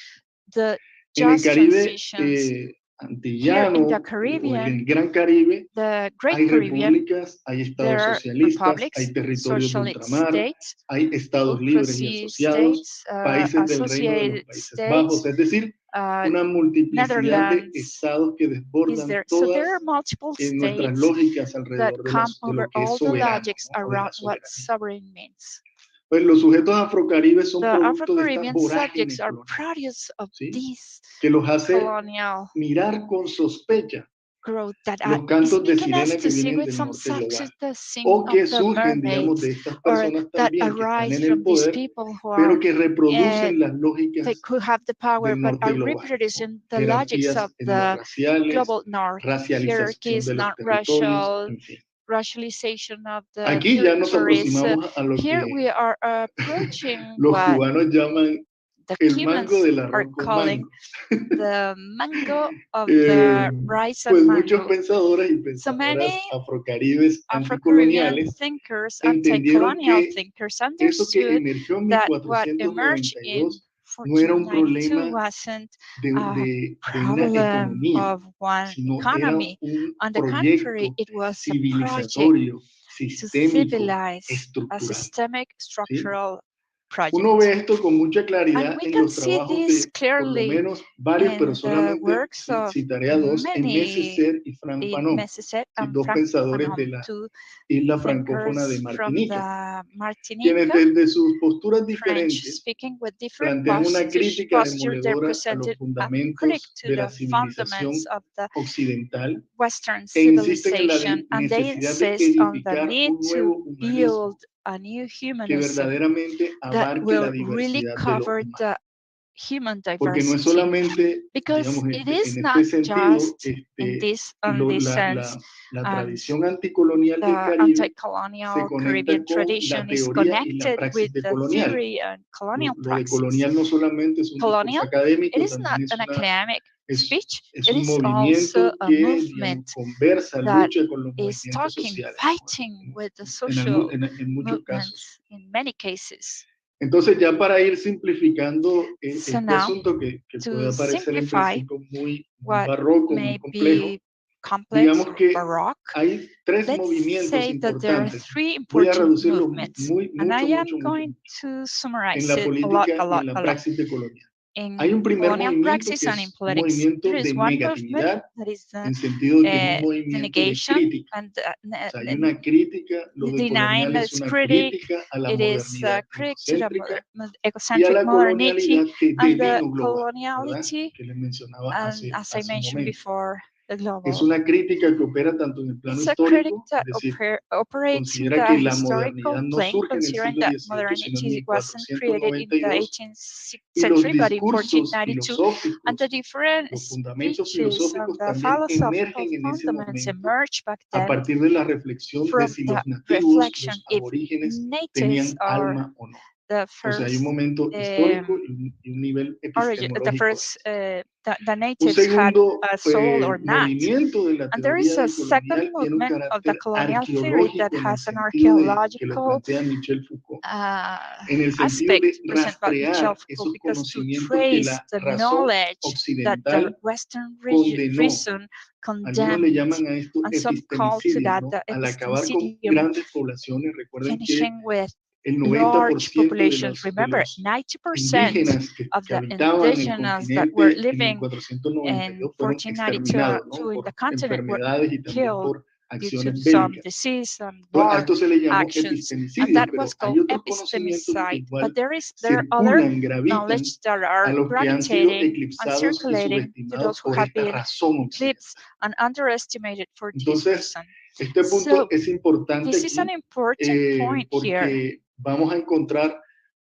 [SPEAKER 8] the
[SPEAKER 6] En el
[SPEAKER 8] just
[SPEAKER 6] Caribe
[SPEAKER 8] transitions. Here
[SPEAKER 6] antillano
[SPEAKER 8] in the
[SPEAKER 6] o en
[SPEAKER 8] Caribbean,
[SPEAKER 6] el Gran Caribe,
[SPEAKER 8] the Great
[SPEAKER 6] hay
[SPEAKER 8] Caribbean,
[SPEAKER 6] repúblicas, hay
[SPEAKER 8] there
[SPEAKER 6] estados
[SPEAKER 8] are
[SPEAKER 6] socialistas,
[SPEAKER 8] republics,
[SPEAKER 6] hay territorios de
[SPEAKER 8] socialist
[SPEAKER 6] ultramar,
[SPEAKER 8] states,
[SPEAKER 6] hay estados libres y
[SPEAKER 8] democracy
[SPEAKER 6] asociados,
[SPEAKER 8] states,
[SPEAKER 6] países del reino de los
[SPEAKER 8] associated
[SPEAKER 6] Países
[SPEAKER 8] states,
[SPEAKER 6] Bajos, es decir, una multiplicidad de
[SPEAKER 8] Netherlands
[SPEAKER 6] estados que
[SPEAKER 8] is
[SPEAKER 6] desbordan
[SPEAKER 8] there. So there are
[SPEAKER 6] todas
[SPEAKER 8] multiple
[SPEAKER 6] nuestras
[SPEAKER 8] states
[SPEAKER 6] lógicas
[SPEAKER 8] that
[SPEAKER 6] alrededor de,
[SPEAKER 8] come
[SPEAKER 6] de
[SPEAKER 8] over
[SPEAKER 6] lo que es
[SPEAKER 8] all the
[SPEAKER 6] soberano,
[SPEAKER 8] logics
[SPEAKER 6] ¿no? O de la
[SPEAKER 8] around what
[SPEAKER 6] soberanía.
[SPEAKER 8] sovereign means.
[SPEAKER 6] Pues los sujetos afrocaribes son
[SPEAKER 8] The
[SPEAKER 6] producto de estas
[SPEAKER 8] Afro-Caribbean
[SPEAKER 6] vorágines
[SPEAKER 8] subjects are
[SPEAKER 6] coloniales,
[SPEAKER 8] produce of
[SPEAKER 6] ¿sí?
[SPEAKER 8] this
[SPEAKER 6] Que los hace
[SPEAKER 8] colonial
[SPEAKER 6] mirar con sospecha
[SPEAKER 8] growth that
[SPEAKER 6] los
[SPEAKER 8] is
[SPEAKER 6] cantos de
[SPEAKER 8] making us
[SPEAKER 6] sirena
[SPEAKER 8] to
[SPEAKER 6] que
[SPEAKER 8] see
[SPEAKER 6] vienen
[SPEAKER 8] with
[SPEAKER 6] del
[SPEAKER 8] some
[SPEAKER 6] norte
[SPEAKER 8] success
[SPEAKER 6] global,
[SPEAKER 8] the sing
[SPEAKER 6] o que
[SPEAKER 8] of the
[SPEAKER 6] surgen, digamos,
[SPEAKER 8] mermaids,
[SPEAKER 6] de estas
[SPEAKER 8] or
[SPEAKER 6] personas
[SPEAKER 8] that
[SPEAKER 6] también que están
[SPEAKER 8] arise
[SPEAKER 6] en el
[SPEAKER 8] from these
[SPEAKER 6] poder,
[SPEAKER 8] people who
[SPEAKER 6] pero
[SPEAKER 8] are
[SPEAKER 6] que reproducen las lógicas
[SPEAKER 8] they could have the power
[SPEAKER 6] del
[SPEAKER 8] but
[SPEAKER 6] norte
[SPEAKER 8] are
[SPEAKER 6] global, ¿no?
[SPEAKER 8] reproducing the logics
[SPEAKER 6] Jerarquías
[SPEAKER 8] of the
[SPEAKER 6] etnorraciales,
[SPEAKER 8] global north,
[SPEAKER 6] racialización
[SPEAKER 8] hierarchies,
[SPEAKER 6] de los
[SPEAKER 8] not
[SPEAKER 6] territorios,
[SPEAKER 8] racial,
[SPEAKER 6] en fin.
[SPEAKER 8] racialization of the
[SPEAKER 6] Aquí ya nos
[SPEAKER 8] territories.
[SPEAKER 6] aproximamos a lo
[SPEAKER 8] Here
[SPEAKER 6] que
[SPEAKER 8] we are approaching
[SPEAKER 6] los
[SPEAKER 8] what
[SPEAKER 6] cubanos llaman
[SPEAKER 8] the
[SPEAKER 6] el mango
[SPEAKER 8] Cubans
[SPEAKER 6] del
[SPEAKER 8] are
[SPEAKER 6] arroz con
[SPEAKER 8] calling
[SPEAKER 6] mango.
[SPEAKER 8] the mango of
[SPEAKER 6] Eh,
[SPEAKER 8] the rice
[SPEAKER 6] Pues
[SPEAKER 8] and
[SPEAKER 6] muchos
[SPEAKER 8] mango.
[SPEAKER 6] pensadores y
[SPEAKER 8] So many
[SPEAKER 6] pensadoras afrocaribes
[SPEAKER 8] Afro-Caribbean
[SPEAKER 6] anticoloniales
[SPEAKER 8] thinkers,
[SPEAKER 6] entendieron
[SPEAKER 8] anti-colonial
[SPEAKER 6] que
[SPEAKER 8] thinkers
[SPEAKER 6] eso que
[SPEAKER 8] understood
[SPEAKER 6] emergió en
[SPEAKER 8] that what emerged in
[SPEAKER 6] 1492 no era un
[SPEAKER 8] 1492
[SPEAKER 6] problema
[SPEAKER 8] wasn't
[SPEAKER 6] de una
[SPEAKER 8] problem
[SPEAKER 6] economía,
[SPEAKER 8] of one
[SPEAKER 6] sino era
[SPEAKER 8] economy.
[SPEAKER 6] un
[SPEAKER 8] On the contrary,
[SPEAKER 6] proyecto
[SPEAKER 8] it was a project
[SPEAKER 6] civilizatorio,
[SPEAKER 8] to
[SPEAKER 6] sistémico,
[SPEAKER 8] civilize, a
[SPEAKER 6] estructural.
[SPEAKER 8] systemic,
[SPEAKER 6] ¿Sí?
[SPEAKER 8] structural
[SPEAKER 6] Uno
[SPEAKER 8] project.
[SPEAKER 6] ve esto con mucha
[SPEAKER 8] And
[SPEAKER 6] claridad
[SPEAKER 8] we
[SPEAKER 6] en
[SPEAKER 8] can
[SPEAKER 6] los
[SPEAKER 8] see
[SPEAKER 6] trabajos
[SPEAKER 8] this
[SPEAKER 6] de, por lo
[SPEAKER 8] clearly
[SPEAKER 6] menos varios, pero
[SPEAKER 8] in the
[SPEAKER 6] solamente
[SPEAKER 8] works of
[SPEAKER 6] citaré a dos, en
[SPEAKER 8] many
[SPEAKER 6] Necesser y Frank Fanon,
[SPEAKER 8] Messeset
[SPEAKER 6] ¿sí?
[SPEAKER 8] and
[SPEAKER 6] Dos
[SPEAKER 8] Frank
[SPEAKER 6] pensadores de
[SPEAKER 8] Fanon,
[SPEAKER 6] la
[SPEAKER 8] two
[SPEAKER 6] isla francófona de
[SPEAKER 8] thinkers from
[SPEAKER 6] Martinica,
[SPEAKER 8] the
[SPEAKER 6] quienes
[SPEAKER 8] Martinica,
[SPEAKER 6] desde sus posturas
[SPEAKER 8] French
[SPEAKER 6] diferentes
[SPEAKER 8] speaking with different
[SPEAKER 6] plantean una crítica
[SPEAKER 8] posture. They
[SPEAKER 6] demoledora a los
[SPEAKER 8] presented a critic
[SPEAKER 6] fundamentos
[SPEAKER 8] to
[SPEAKER 6] de la
[SPEAKER 8] the fundaments
[SPEAKER 6] civilización
[SPEAKER 8] of the
[SPEAKER 6] occidental
[SPEAKER 8] Western
[SPEAKER 6] e insisten en la
[SPEAKER 8] civilization, and they
[SPEAKER 6] necesidad de
[SPEAKER 8] insist on the
[SPEAKER 6] edificar
[SPEAKER 8] need
[SPEAKER 6] un
[SPEAKER 8] to
[SPEAKER 6] nuevo humanismo
[SPEAKER 8] build a new
[SPEAKER 6] que
[SPEAKER 8] humanism
[SPEAKER 6] verdaderamente
[SPEAKER 8] that
[SPEAKER 6] abarque la
[SPEAKER 8] will really
[SPEAKER 6] diversidad de lo
[SPEAKER 8] cover
[SPEAKER 6] humano.
[SPEAKER 8] the human
[SPEAKER 6] Porque no es
[SPEAKER 8] diversity,
[SPEAKER 6] solamente,
[SPEAKER 8] because
[SPEAKER 6] digamos,
[SPEAKER 8] it is
[SPEAKER 6] en
[SPEAKER 8] not
[SPEAKER 6] este sentido,
[SPEAKER 8] just in this sense,
[SPEAKER 6] la
[SPEAKER 8] and
[SPEAKER 6] tradición anticolonial del
[SPEAKER 8] the
[SPEAKER 6] Caribe se
[SPEAKER 8] anti-colonial
[SPEAKER 6] conecta
[SPEAKER 8] Caribbean
[SPEAKER 6] con la
[SPEAKER 8] tradition is
[SPEAKER 6] teoría y la
[SPEAKER 8] connected
[SPEAKER 6] praxis
[SPEAKER 8] with the
[SPEAKER 6] decolonial.
[SPEAKER 8] theory and colonial
[SPEAKER 6] Lo de
[SPEAKER 8] praxis.
[SPEAKER 6] colonial no solamente es un discurso
[SPEAKER 8] Colonial,
[SPEAKER 6] académico,
[SPEAKER 8] it is not
[SPEAKER 6] también
[SPEAKER 8] an academic speech,
[SPEAKER 6] es
[SPEAKER 8] it
[SPEAKER 6] un
[SPEAKER 8] is
[SPEAKER 6] movimiento
[SPEAKER 8] also a
[SPEAKER 6] que, digamos,
[SPEAKER 8] movement
[SPEAKER 6] conversa,
[SPEAKER 8] that
[SPEAKER 6] lucha con los
[SPEAKER 8] is
[SPEAKER 6] movimientos
[SPEAKER 8] talking,
[SPEAKER 6] sociales,
[SPEAKER 8] fighting with the
[SPEAKER 6] en
[SPEAKER 8] social
[SPEAKER 6] muchos casos.
[SPEAKER 8] movements in many cases.
[SPEAKER 6] Entonces, ya para ir simplificando
[SPEAKER 8] So
[SPEAKER 6] este
[SPEAKER 8] now,
[SPEAKER 6] asunto que puede
[SPEAKER 8] to
[SPEAKER 6] parecer en
[SPEAKER 8] simplify
[SPEAKER 6] principio muy
[SPEAKER 8] what
[SPEAKER 6] barroco,
[SPEAKER 8] may
[SPEAKER 6] muy complejo,
[SPEAKER 8] be complex
[SPEAKER 6] digamos
[SPEAKER 8] or
[SPEAKER 6] que
[SPEAKER 8] baroque,
[SPEAKER 6] hay tres
[SPEAKER 8] let's
[SPEAKER 6] movimientos
[SPEAKER 8] say that there are
[SPEAKER 6] importantes.
[SPEAKER 8] three
[SPEAKER 6] Voy a
[SPEAKER 8] important
[SPEAKER 6] reducirlo
[SPEAKER 8] movements, and I am going to
[SPEAKER 6] en
[SPEAKER 8] summarize
[SPEAKER 6] la
[SPEAKER 8] it a
[SPEAKER 6] política y en la
[SPEAKER 8] lot.
[SPEAKER 6] praxis decolonial.
[SPEAKER 8] In
[SPEAKER 6] Hay un primer
[SPEAKER 8] colonial
[SPEAKER 6] movimiento
[SPEAKER 8] praxis
[SPEAKER 6] que
[SPEAKER 8] and in
[SPEAKER 6] es un
[SPEAKER 8] politics,
[SPEAKER 6] movimiento
[SPEAKER 8] there is
[SPEAKER 6] de
[SPEAKER 8] one movement
[SPEAKER 6] negatividad,
[SPEAKER 8] that is the
[SPEAKER 6] en sentido de que es un movimiento de
[SPEAKER 8] denegation
[SPEAKER 6] crítica.
[SPEAKER 8] and
[SPEAKER 6] O sea, hay una crítica, lo
[SPEAKER 8] denying
[SPEAKER 6] decolonial es
[SPEAKER 8] its
[SPEAKER 6] una
[SPEAKER 8] critic.
[SPEAKER 6] crítica a la
[SPEAKER 8] It is
[SPEAKER 6] modernidad
[SPEAKER 8] critic to the
[SPEAKER 6] eurocéntrica y a
[SPEAKER 8] egocentric
[SPEAKER 6] la
[SPEAKER 8] modernity
[SPEAKER 6] colonialidad de
[SPEAKER 8] and the
[SPEAKER 6] lino global, ¿verdad?
[SPEAKER 8] coloniality,
[SPEAKER 6] Que les mencionaba
[SPEAKER 8] and
[SPEAKER 6] hace
[SPEAKER 8] as I
[SPEAKER 6] un
[SPEAKER 8] mentioned
[SPEAKER 6] momento.
[SPEAKER 8] before, the
[SPEAKER 6] Es
[SPEAKER 8] global.
[SPEAKER 6] una crítica que opera tanto en el plano
[SPEAKER 8] It's a critic
[SPEAKER 6] histórico,
[SPEAKER 8] that
[SPEAKER 6] es decir,
[SPEAKER 8] operates in
[SPEAKER 6] considera
[SPEAKER 8] the
[SPEAKER 6] que la
[SPEAKER 8] historical
[SPEAKER 6] modernidad no
[SPEAKER 8] plane,
[SPEAKER 6] surge en el
[SPEAKER 8] considering
[SPEAKER 6] siglo
[SPEAKER 8] that
[SPEAKER 6] XVIII, sino en
[SPEAKER 8] modernity wasn't created in the
[SPEAKER 6] 1492,
[SPEAKER 8] 18th
[SPEAKER 6] y los
[SPEAKER 8] century, but in
[SPEAKER 6] discursos
[SPEAKER 8] 1492, and the
[SPEAKER 6] filosóficos,
[SPEAKER 8] different
[SPEAKER 6] los fundamentos
[SPEAKER 8] speeches and
[SPEAKER 6] filosóficos
[SPEAKER 8] the
[SPEAKER 6] también
[SPEAKER 8] philosophical
[SPEAKER 6] emergen en ese
[SPEAKER 8] fundaments
[SPEAKER 6] momento
[SPEAKER 8] emerged back
[SPEAKER 6] a
[SPEAKER 8] then
[SPEAKER 6] partir de la reflexión de
[SPEAKER 8] from
[SPEAKER 6] si
[SPEAKER 8] the
[SPEAKER 6] los nativos,
[SPEAKER 8] reflection
[SPEAKER 6] los
[SPEAKER 8] if
[SPEAKER 6] aborígenes,
[SPEAKER 8] natives
[SPEAKER 6] tenían
[SPEAKER 8] are
[SPEAKER 6] alma o no.
[SPEAKER 8] the
[SPEAKER 6] O sea, hay
[SPEAKER 8] first
[SPEAKER 6] un momento histórico y un nivel
[SPEAKER 8] origin, the
[SPEAKER 6] epistemológico.
[SPEAKER 8] first the
[SPEAKER 6] Un
[SPEAKER 8] natives had
[SPEAKER 6] segundo
[SPEAKER 8] a soul or not.
[SPEAKER 6] movimiento de la
[SPEAKER 8] And there
[SPEAKER 6] teoría
[SPEAKER 8] is a second
[SPEAKER 6] decolonial tiene un
[SPEAKER 8] movement of the
[SPEAKER 6] carácter
[SPEAKER 8] colonial theory that
[SPEAKER 6] arqueológico en el
[SPEAKER 8] has an
[SPEAKER 6] sentido de que lo
[SPEAKER 8] archaeological
[SPEAKER 6] plantea Michel Foucault, en el sentido
[SPEAKER 8] aspect
[SPEAKER 6] de
[SPEAKER 8] presented by Michel
[SPEAKER 6] rastrear
[SPEAKER 8] Foucault,
[SPEAKER 6] esos
[SPEAKER 8] because to
[SPEAKER 6] conocimientos que
[SPEAKER 8] trace
[SPEAKER 6] la
[SPEAKER 8] the
[SPEAKER 6] razón
[SPEAKER 8] knowledge that the
[SPEAKER 6] occidental
[SPEAKER 8] Western
[SPEAKER 6] condenó.
[SPEAKER 8] reason
[SPEAKER 6] Algunos le
[SPEAKER 8] condemned,
[SPEAKER 6] llaman a esto
[SPEAKER 8] and some call to
[SPEAKER 6] epistemicidio,
[SPEAKER 8] that
[SPEAKER 6] ¿no?
[SPEAKER 8] the
[SPEAKER 6] Al acabar con
[SPEAKER 8] epistemicidium,
[SPEAKER 6] grandes poblaciones, recuerden que
[SPEAKER 8] finishing with
[SPEAKER 6] el
[SPEAKER 8] large
[SPEAKER 6] 90% de
[SPEAKER 8] populations.
[SPEAKER 6] los
[SPEAKER 8] Remember, 90%
[SPEAKER 6] indígenas que
[SPEAKER 8] of the
[SPEAKER 6] habitaban el
[SPEAKER 8] indigenous that were
[SPEAKER 6] continente en
[SPEAKER 8] living
[SPEAKER 6] 1492
[SPEAKER 8] in
[SPEAKER 6] fueron
[SPEAKER 8] 1492
[SPEAKER 6] exterminados, ¿no?
[SPEAKER 8] in the
[SPEAKER 6] Por
[SPEAKER 8] continent were
[SPEAKER 6] enfermedades y también
[SPEAKER 8] killed
[SPEAKER 6] por
[SPEAKER 8] due to
[SPEAKER 6] acciones
[SPEAKER 8] some
[SPEAKER 6] bélicas.
[SPEAKER 8] disease and
[SPEAKER 6] Entonces, a
[SPEAKER 8] war
[SPEAKER 6] esto se le llamó
[SPEAKER 8] actions, and
[SPEAKER 6] epistemicidio,
[SPEAKER 8] that
[SPEAKER 6] pero
[SPEAKER 8] was
[SPEAKER 6] hay
[SPEAKER 8] called
[SPEAKER 6] otros conocimientos que
[SPEAKER 8] epistemicide.
[SPEAKER 6] igual
[SPEAKER 8] But there are other
[SPEAKER 6] circulan, gravitan
[SPEAKER 8] knowledge that
[SPEAKER 6] a
[SPEAKER 8] are
[SPEAKER 6] los que han sido
[SPEAKER 8] gravitating and
[SPEAKER 6] eclipsados y
[SPEAKER 8] circulating to
[SPEAKER 6] subestimados
[SPEAKER 8] those who
[SPEAKER 6] por
[SPEAKER 8] have
[SPEAKER 6] esta
[SPEAKER 8] been
[SPEAKER 6] razón occidental.
[SPEAKER 8] eclipsed and underestimated for this
[SPEAKER 6] Entonces,
[SPEAKER 8] reason.
[SPEAKER 6] este punto
[SPEAKER 8] So
[SPEAKER 6] es importante
[SPEAKER 8] this is an
[SPEAKER 6] aquí
[SPEAKER 8] important point here.
[SPEAKER 6] porque vamos a encontrar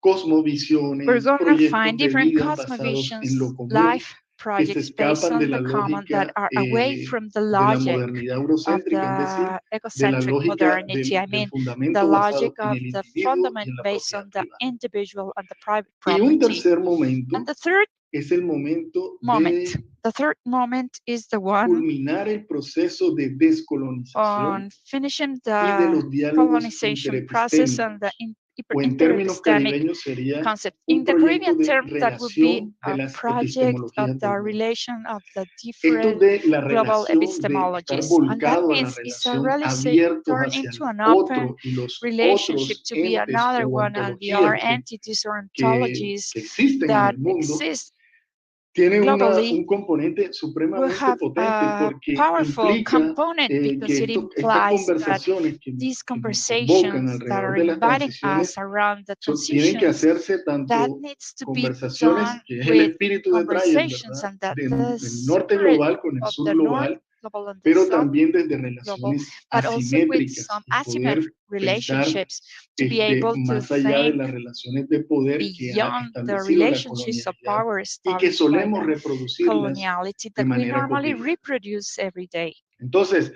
[SPEAKER 6] cosmovisiones,
[SPEAKER 8] We're going to
[SPEAKER 6] proyectos
[SPEAKER 8] find
[SPEAKER 6] de
[SPEAKER 8] different
[SPEAKER 6] vida basados en lo
[SPEAKER 8] cosmovisions,
[SPEAKER 6] común,
[SPEAKER 8] life
[SPEAKER 6] que se
[SPEAKER 8] projects based
[SPEAKER 6] escapan de
[SPEAKER 8] on
[SPEAKER 6] la
[SPEAKER 8] the common that
[SPEAKER 6] lógica
[SPEAKER 8] are away from the
[SPEAKER 6] de la
[SPEAKER 8] logic
[SPEAKER 6] modernidad
[SPEAKER 8] of
[SPEAKER 6] eurocéntrica, es decir,
[SPEAKER 8] the
[SPEAKER 6] de la
[SPEAKER 8] egocentric
[SPEAKER 6] lógica
[SPEAKER 8] modernity. I
[SPEAKER 6] del
[SPEAKER 8] mean, the
[SPEAKER 6] fundamento
[SPEAKER 8] logic
[SPEAKER 6] basado en
[SPEAKER 8] of
[SPEAKER 6] el
[SPEAKER 8] the
[SPEAKER 6] individuo y
[SPEAKER 8] fundament
[SPEAKER 6] en la
[SPEAKER 8] based
[SPEAKER 6] propiedad
[SPEAKER 8] on the
[SPEAKER 6] privada.
[SPEAKER 8] individual and the private
[SPEAKER 6] Y un
[SPEAKER 8] property.
[SPEAKER 6] tercer
[SPEAKER 8] And
[SPEAKER 6] momento
[SPEAKER 8] the third
[SPEAKER 6] es el momento
[SPEAKER 8] moment,
[SPEAKER 6] de
[SPEAKER 8] the third moment is the one
[SPEAKER 6] culminar el proceso de descolonización
[SPEAKER 8] on finishing
[SPEAKER 6] y de
[SPEAKER 8] the
[SPEAKER 6] los diálogos
[SPEAKER 8] colonization process and the
[SPEAKER 6] interepistémicos, o en términos
[SPEAKER 8] interepistemic
[SPEAKER 6] caribeños sería
[SPEAKER 8] concept.
[SPEAKER 6] un
[SPEAKER 8] In the
[SPEAKER 6] proyecto
[SPEAKER 8] Caribbean
[SPEAKER 6] de
[SPEAKER 8] term, that would be
[SPEAKER 6] relación de
[SPEAKER 8] a
[SPEAKER 6] las
[SPEAKER 8] project of
[SPEAKER 6] epistemologías
[SPEAKER 8] the
[SPEAKER 6] del mundo.
[SPEAKER 8] relation of the
[SPEAKER 6] Esto
[SPEAKER 8] different
[SPEAKER 6] de la
[SPEAKER 8] global
[SPEAKER 6] relación, de estar
[SPEAKER 8] epistemologies. And that
[SPEAKER 6] volcado a la
[SPEAKER 8] means it's a
[SPEAKER 6] relación,
[SPEAKER 8] really
[SPEAKER 6] abiertos
[SPEAKER 8] turn
[SPEAKER 6] hacia
[SPEAKER 8] into
[SPEAKER 6] el
[SPEAKER 8] an open
[SPEAKER 6] otro y los
[SPEAKER 8] relationship
[SPEAKER 6] otros
[SPEAKER 8] to be
[SPEAKER 6] entes
[SPEAKER 8] another
[SPEAKER 6] o
[SPEAKER 8] one and the other
[SPEAKER 6] ontologías
[SPEAKER 8] entities or
[SPEAKER 6] que
[SPEAKER 8] ontologies
[SPEAKER 6] existen en
[SPEAKER 8] that
[SPEAKER 6] el mundo,
[SPEAKER 8] exist
[SPEAKER 6] tiene
[SPEAKER 8] globally
[SPEAKER 6] un componente
[SPEAKER 8] will
[SPEAKER 6] supremamente
[SPEAKER 8] have
[SPEAKER 6] potente
[SPEAKER 8] a
[SPEAKER 6] porque
[SPEAKER 8] powerful
[SPEAKER 6] implica
[SPEAKER 8] component because
[SPEAKER 6] que
[SPEAKER 8] it
[SPEAKER 6] estas
[SPEAKER 8] implies that
[SPEAKER 6] conversaciones que
[SPEAKER 8] these
[SPEAKER 6] nos convocan
[SPEAKER 8] conversations that
[SPEAKER 6] alrededor
[SPEAKER 8] are
[SPEAKER 6] de las
[SPEAKER 8] inviting
[SPEAKER 6] transiciones
[SPEAKER 8] us around the
[SPEAKER 6] tienen que
[SPEAKER 8] transitions,
[SPEAKER 6] hacerse
[SPEAKER 8] that
[SPEAKER 6] tanto
[SPEAKER 8] needs to be
[SPEAKER 6] conversaciones,
[SPEAKER 8] done
[SPEAKER 6] que es el
[SPEAKER 8] with
[SPEAKER 6] espíritu de Tryon,
[SPEAKER 8] conversations,
[SPEAKER 6] ¿verdad?
[SPEAKER 8] and that the
[SPEAKER 6] Del norte
[SPEAKER 8] spirit
[SPEAKER 6] global con el
[SPEAKER 8] of
[SPEAKER 6] sur
[SPEAKER 8] the North
[SPEAKER 6] global,
[SPEAKER 8] global and the
[SPEAKER 6] pero
[SPEAKER 8] South
[SPEAKER 6] también desde
[SPEAKER 8] global,
[SPEAKER 6] relaciones
[SPEAKER 8] but also with
[SPEAKER 6] asimétricas
[SPEAKER 8] some
[SPEAKER 6] y poder
[SPEAKER 8] asymmetric
[SPEAKER 6] pensar
[SPEAKER 8] relationships to be able to
[SPEAKER 6] más allá de
[SPEAKER 8] think
[SPEAKER 6] las relaciones de poder que ha
[SPEAKER 8] beyond the
[SPEAKER 6] establecido la
[SPEAKER 8] relationships of
[SPEAKER 6] colonialidad
[SPEAKER 8] power
[SPEAKER 6] y que
[SPEAKER 8] established by
[SPEAKER 6] solemos
[SPEAKER 8] the
[SPEAKER 6] reproducirlas
[SPEAKER 8] coloniality
[SPEAKER 6] de
[SPEAKER 8] that we
[SPEAKER 6] manera
[SPEAKER 8] normally
[SPEAKER 6] cotidiana.
[SPEAKER 8] reproduce every day.
[SPEAKER 6] Entonces,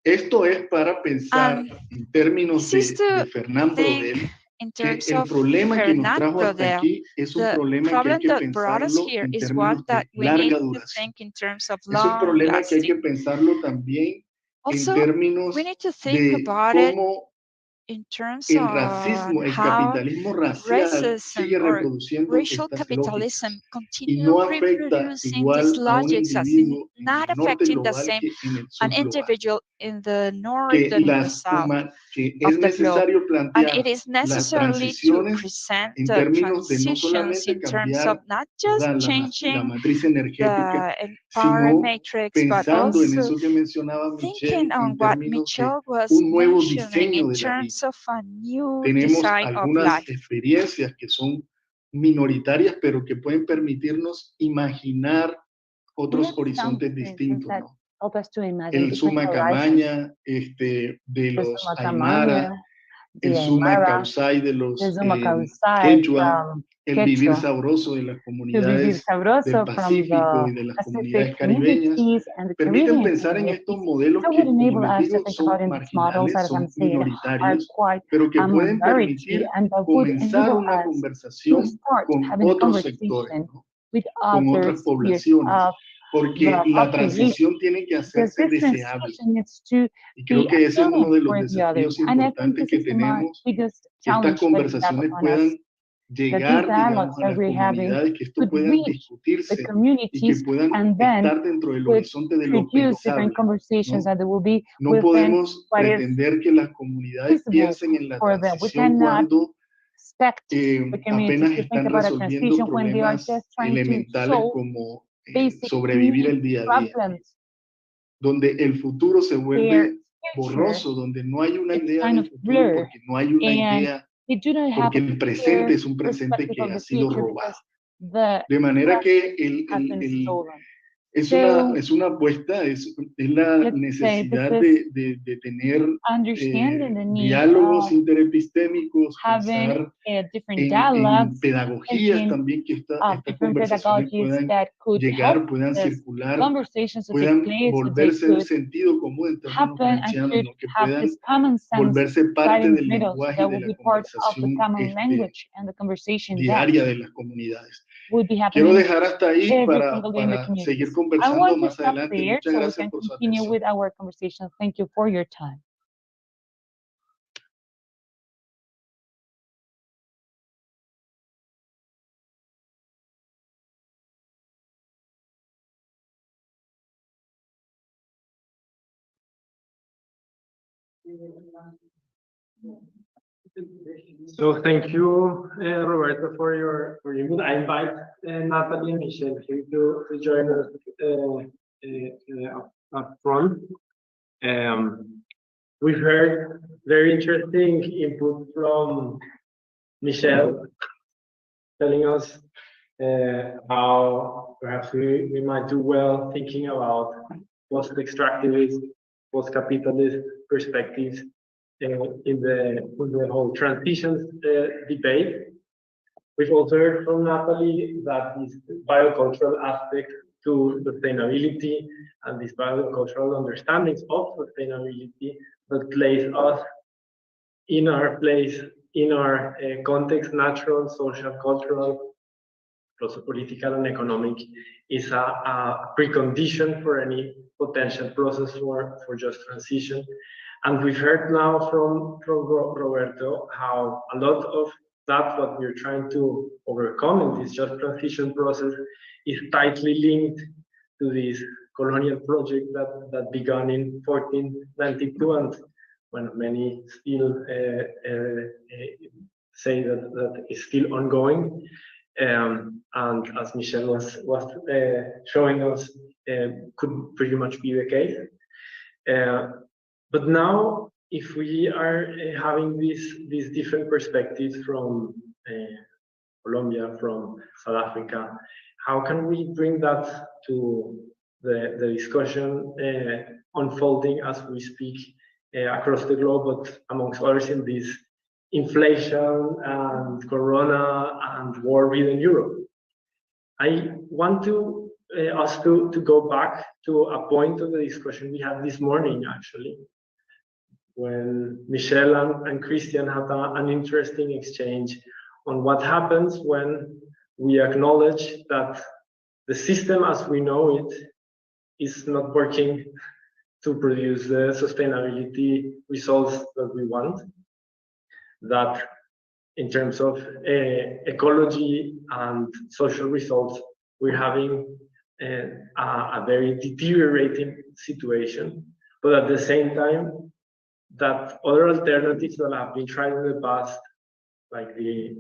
[SPEAKER 6] esto es para pensar en términos
[SPEAKER 8] This is
[SPEAKER 6] de
[SPEAKER 8] to
[SPEAKER 6] Fernand
[SPEAKER 8] think
[SPEAKER 6] Braudel,
[SPEAKER 8] in
[SPEAKER 6] que
[SPEAKER 8] terms
[SPEAKER 6] el
[SPEAKER 8] of
[SPEAKER 6] problema que nos
[SPEAKER 8] Fernand
[SPEAKER 6] trajo hasta
[SPEAKER 8] Braudel.
[SPEAKER 6] aquí es un
[SPEAKER 8] The
[SPEAKER 6] problema que hay
[SPEAKER 8] problem
[SPEAKER 6] que
[SPEAKER 8] that brought us
[SPEAKER 6] pensarlo
[SPEAKER 8] here
[SPEAKER 6] en
[SPEAKER 8] is one
[SPEAKER 6] términos
[SPEAKER 8] that
[SPEAKER 6] de
[SPEAKER 8] we need
[SPEAKER 6] larga
[SPEAKER 8] to
[SPEAKER 6] duración.
[SPEAKER 8] think in terms of
[SPEAKER 6] Es un
[SPEAKER 8] long
[SPEAKER 6] problema que hay que
[SPEAKER 8] lasting.
[SPEAKER 6] pensarlo también en
[SPEAKER 8] Also,
[SPEAKER 6] términos
[SPEAKER 8] we need to think
[SPEAKER 6] de
[SPEAKER 8] about it
[SPEAKER 6] cómo
[SPEAKER 8] in terms
[SPEAKER 6] el
[SPEAKER 8] of
[SPEAKER 6] racismo, el
[SPEAKER 8] how
[SPEAKER 6] capitalismo racial
[SPEAKER 8] racism
[SPEAKER 6] sigue
[SPEAKER 8] or
[SPEAKER 6] reproduciendo
[SPEAKER 8] racial
[SPEAKER 6] estas
[SPEAKER 8] capitalism
[SPEAKER 6] lógicas y
[SPEAKER 8] continue
[SPEAKER 6] no afecta
[SPEAKER 8] reproducing these
[SPEAKER 6] igual a un
[SPEAKER 8] logics as
[SPEAKER 6] individuo en
[SPEAKER 8] not
[SPEAKER 6] el norte
[SPEAKER 8] affecting the
[SPEAKER 6] global
[SPEAKER 8] same
[SPEAKER 6] que en el
[SPEAKER 8] an
[SPEAKER 6] sur global.
[SPEAKER 8] individual in the north
[SPEAKER 6] Que,
[SPEAKER 8] than in the south
[SPEAKER 6] que
[SPEAKER 8] of
[SPEAKER 6] es
[SPEAKER 8] the globe.
[SPEAKER 6] necesario
[SPEAKER 8] And
[SPEAKER 6] plantear
[SPEAKER 8] it is
[SPEAKER 6] las
[SPEAKER 8] necessarily to
[SPEAKER 6] transiciones
[SPEAKER 8] present
[SPEAKER 6] en
[SPEAKER 8] the
[SPEAKER 6] términos de no
[SPEAKER 8] transitions
[SPEAKER 6] solamente
[SPEAKER 8] in terms of
[SPEAKER 6] cambiar,
[SPEAKER 8] not just
[SPEAKER 6] ¿verdad?, la
[SPEAKER 8] changing
[SPEAKER 6] matriz energética,
[SPEAKER 8] the power
[SPEAKER 6] sino
[SPEAKER 8] matrix, but
[SPEAKER 6] pensando en
[SPEAKER 8] also
[SPEAKER 6] eso que mencionaba
[SPEAKER 8] thinking
[SPEAKER 6] Michelle
[SPEAKER 8] on
[SPEAKER 6] en
[SPEAKER 8] what
[SPEAKER 6] términos de
[SPEAKER 8] Michelle was
[SPEAKER 6] un nuevo
[SPEAKER 8] mentioning
[SPEAKER 6] diseño
[SPEAKER 8] in
[SPEAKER 6] de la vida.
[SPEAKER 8] terms of a new
[SPEAKER 6] Tenemos
[SPEAKER 8] design of
[SPEAKER 6] algunas
[SPEAKER 8] life.
[SPEAKER 6] experiencias que son minoritarias, pero que pueden permitirnos imaginar otros horizontes distintos, ¿no? El Suma Camaña de los Aymara, el Suma Causay de los Quechua, el vivir sabroso de las comunidades del Pacífico y de las comunidades caribeñas, permiten pensar en estos modelos que, como les digo, son marginales, son minoritarios, pero que pueden permitir comenzar una conversación con otros sectores, ¿no?, con otras poblaciones, porque la transición tiene que hacerse deseable. Y creo que ese es uno de los desafíos importantes que tenemos, que estas conversaciones puedan llegar, digamos, a las comunidades, que esto pueda discutirse y que puedan estar dentro del horizonte de lo pensable, ¿no? No podemos pretender que las comunidades piensen en la transición cuando apenas están resolviendo problemas elementales como sobrevivir el día a día, donde el futuro se vuelve borroso, donde no hay una idea del futuro porque no hay una idea, porque el presente es un presente que ha sido robado. De manera que es una apuesta, es la necesidad de tener diálogos interepistémicos, pensar en pedagogías también, que estas conversaciones puedan llegar, puedan circular, puedan volverse un sentido común en términos gramscianos, ¿no?, que puedan volverse parte del lenguaje de la conversación diaria de las comunidades. Quiero dejar hasta ahí para seguir conversando más adelante. Muchas gracias por su atención.
[SPEAKER 1] So thank you, Roberto, for your input. I invite Nataly and Michelle here to join us up front. We've heard very interesting input from Michelle, telling us how perhaps we might do well thinking about post-extractivist, post-capitalist perspectives in the whole transitions debate. We've also heard from Nataly that this biocultural aspect to sustainability and these biocultural understandings of sustainability that place us in our place, in our context, natural, social, cultural, also political and economic, is a precondition for any potential process for just transition. And we've heard now from Roberto how a lot of that, what we're trying to overcome in this just transition process, is tightly linked to this colonial project that began in 1492, and when many still say that is still ongoing. And as Michelle was showing us, could pretty much be the case. But now, if we are having these different perspectives from Colombia, from South Africa, how can we bring that to the discussion unfolding as we speak across the globe, but amongst others in this inflation and corona and war-ridden Europe? I want us to go back to a point of the discussion we had this morning, actually, when Michelle and Christian had an interesting exchange on what happens when we acknowledge that the system as we know it is not working to produce the sustainability results that we want. That in terms of ecology and social results, we're having a very deteriorating situation, but at the same time, that other alternatives that have been tried in the past, like the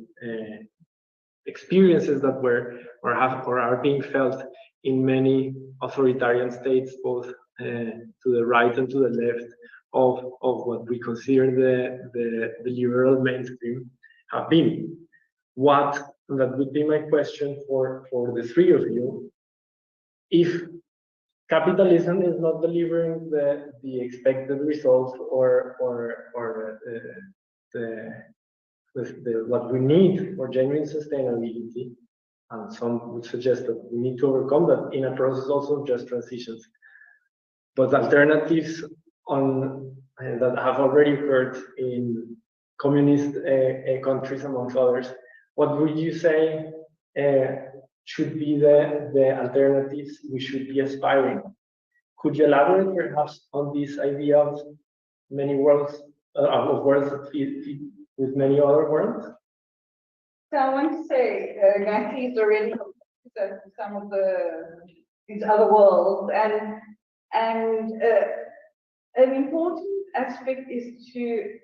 [SPEAKER 1] experiences that were or are being felt in many authoritarian states, both to the right and to the left of what we consider the liberal mainstream, have been. That would be my question for the three of you. If capitalism is not delivering the expected results or what we need for genuine sustainability, and some would suggest that we need to overcome that in a process also of just transitions. But alternatives that have already occurred in communist countries, amongst others, what would you say should be the alternatives we should be aspiring? Could you elaborate perhaps on this idea of many worlds, of worlds that fit with many other worlds?
[SPEAKER 3] So I want to say, Nataly is already some of these other worlds, and an important aspect is to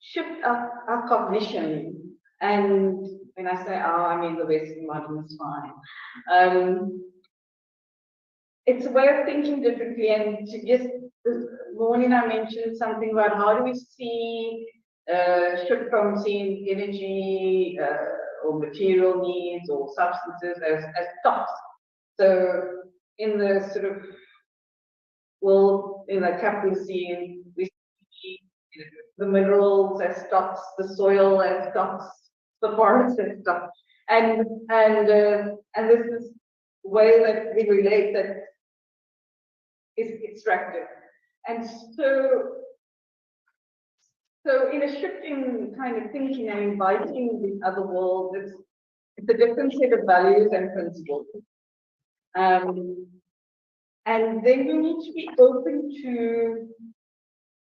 [SPEAKER 3] shift our cognition. And when I say our, I mean the Western modern is fine. It's a way of thinking differently, and to just this morning I mentioned something about how do we see shift from seeing energy or material needs or substances as stocks. So in the sort of world, in the capitalist scene, we see the minerals as stocks, the soil as stocks, the forest as stocks, and this is the way that we relate that is extractive. And so in a shifting kind of thinking and inviting the other world, it's a different set of values and principles. And then we need to be open to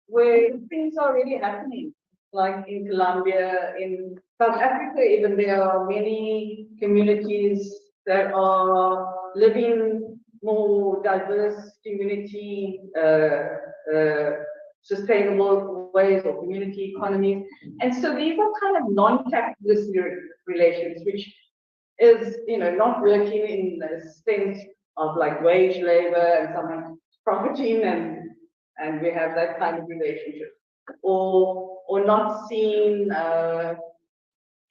[SPEAKER 3] where things are really happening, like in Colombia, in South Africa, even there are many communities that are living more diverse community, sustainable ways of community economies. And so these are kind of non-capitalist relations, which is, not working in the sense of like wage labor and someone profiting and we have that kind of relationship, or not seeing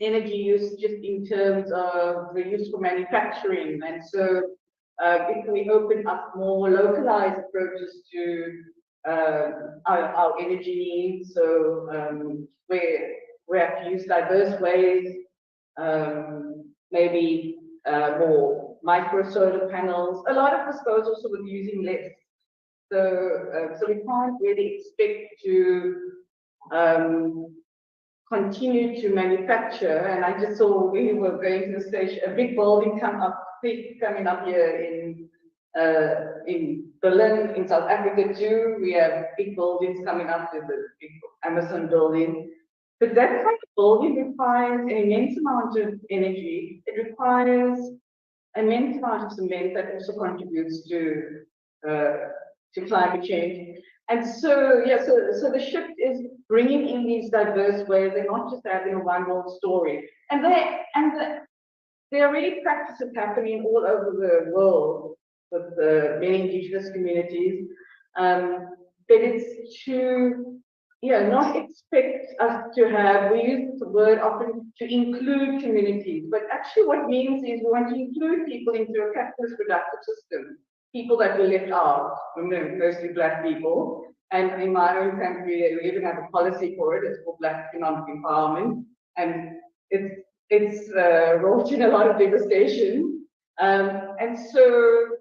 [SPEAKER 3] energy use just in terms of the use for manufacturing. And so if we open up more localized approaches to our energy needs, so we have to use diverse ways, maybe more micro solar panels. A lot of this goes also with using less. So we can't really expect to continue to manufacture. And I just saw we were going to the station, a big building coming up here in Berlin, in South Africa too. We have big buildings coming up. There's a big Amazon building. But that kind of building requires an immense amount of energy. It requires an immense amount of cement that also contributes to climate change. And so, yeah, so the shift is bringing in these diverse ways. They're not just having a one world story. And there are really practices happening all over the world with the many indigenous communities. But it's to, not expect us to have, we use the word often to include communities, but actually what it means is we want to include people into a capitalist productive system. People that were left out, mostly Black people. And in my own country, we even have a policy for it. It's called Black Economic Empowerment. And it's wrought in a lot of devastation. And so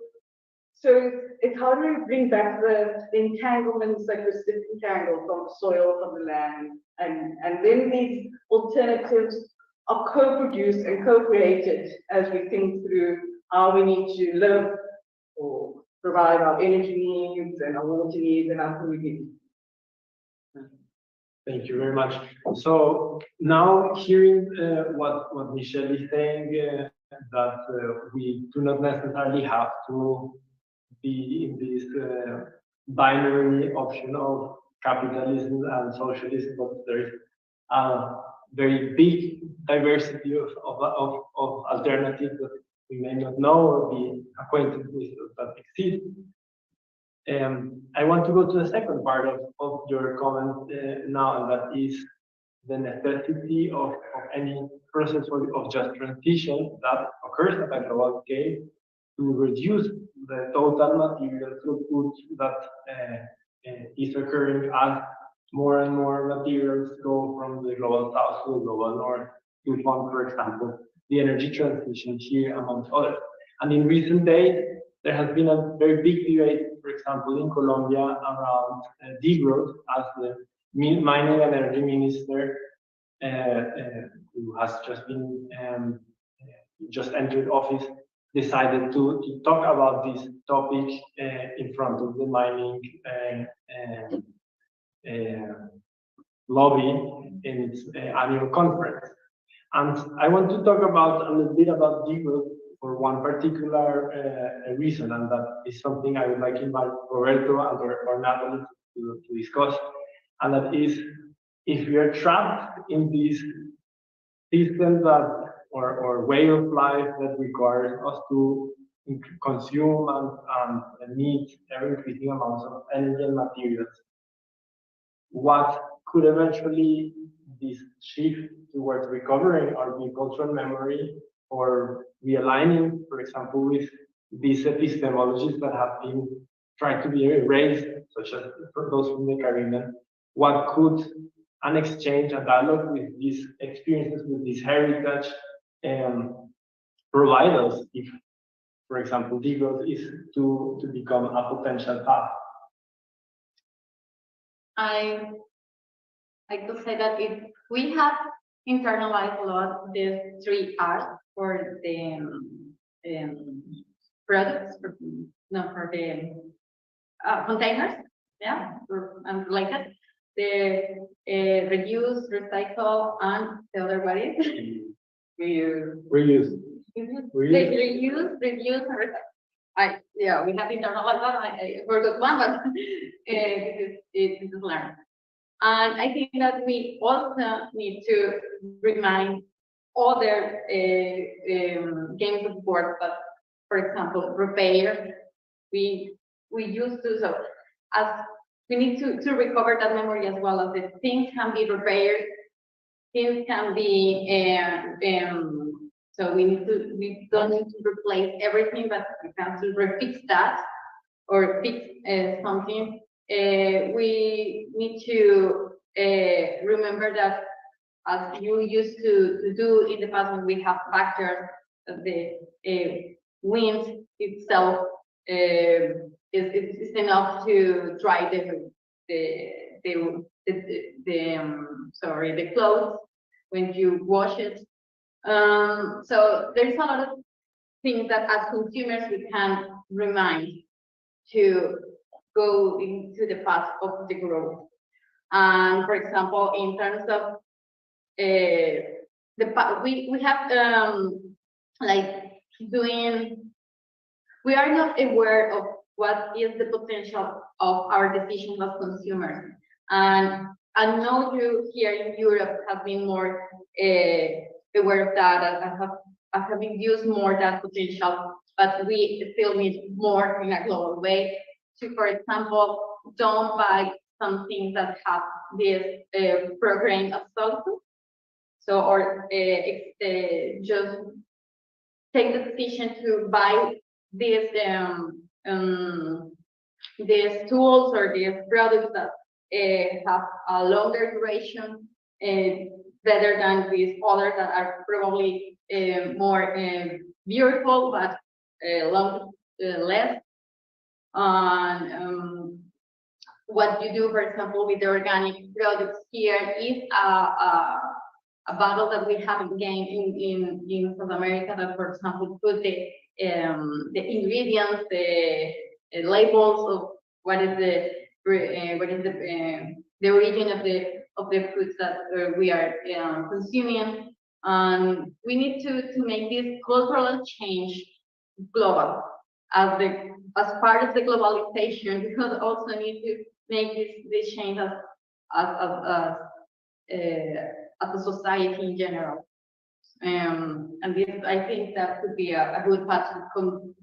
[SPEAKER 3] it's how do we bring back the entanglements that were still entangled from the soil, from the land. And then these alternatives are co-produced and co-created as we think through how we need to live or provide our energy needs and our water needs and our food needs.
[SPEAKER 1] Thank you very much. So now hearing what Michelle is saying, that we do not necessarily have to be in this binary option of capitalism and socialism, but there is a very big diversity of alternatives that we may not know or be acquainted with that exist. I want to go to the second part of your comment now, and that is the necessity of any process of just transition that occurs at a global scale to reduce the total material throughput that is occurring as more and more materials go from the global south to the global north to fund, for example, the energy transition here, amongst others. And in recent days, there has been a very big debate, for example, in Colombia around degrowth, as the mining and energy minister, who has just been just entered office, decided to talk about this topic in front of the mining lobby in its annual conference. And I want to talk about a little bit about degrowth for one particular reason, and that is something I would like to invite Roberto or Nataly to discuss, and that is, if we are trapped in this system that or way of life that requires us to consume and need ever-increasing amounts of energy and materials, what could eventually this shift towards recovering our biocultural memory or realigning, for example, with these epistemologies that have been trying to be erased, such as for those from the Caribbean, what could an exchange, a dialogue with these experiences, with this heritage, provide us if, for example, degrowth is to become a potential path?
[SPEAKER 5] I could say that if we have internalized a lot these 3 R's for the products, for the containers, related, the reuse, recycle, and the other what is
[SPEAKER 1] Reuse.
[SPEAKER 5] reuse, reduce, and recycle. We have internalized that. I forgot one, but this is learned. And I think that we also need to remind other games of board that, for example, repair. We used to, so as we need to recover that memory as well, as the things can be repaired, things can be so we don't need to replace everything, but we can to refix that or fix something. We need to remember that, as you used to do in the past, when we have factors of the wind itself is enough to dry the clothes when you wash it. So there's a lot of things that as consumers we can remind to go into the path of the growth. And for example, in terms of we have like doing, we are not aware of what is the potential of our decisions as consumers. And I know you here in Europe have been more aware of that and have used more that potential, but we still need more in a global way to, for example, don't buy something that have this program of substance. So, or just take the decision to buy these tools or these products that have a longer duration, better than these others that are probably more beautiful but less. What you do, for example, with the organic products here is a battle that we haven't gained in South America, that, for example, put the ingredients, the labels of what is the origin of the foods that we are consuming. And we need to make this cultural change global as part of the globalization, because also need to make this change as a society in general. And this, I think that could be a good path to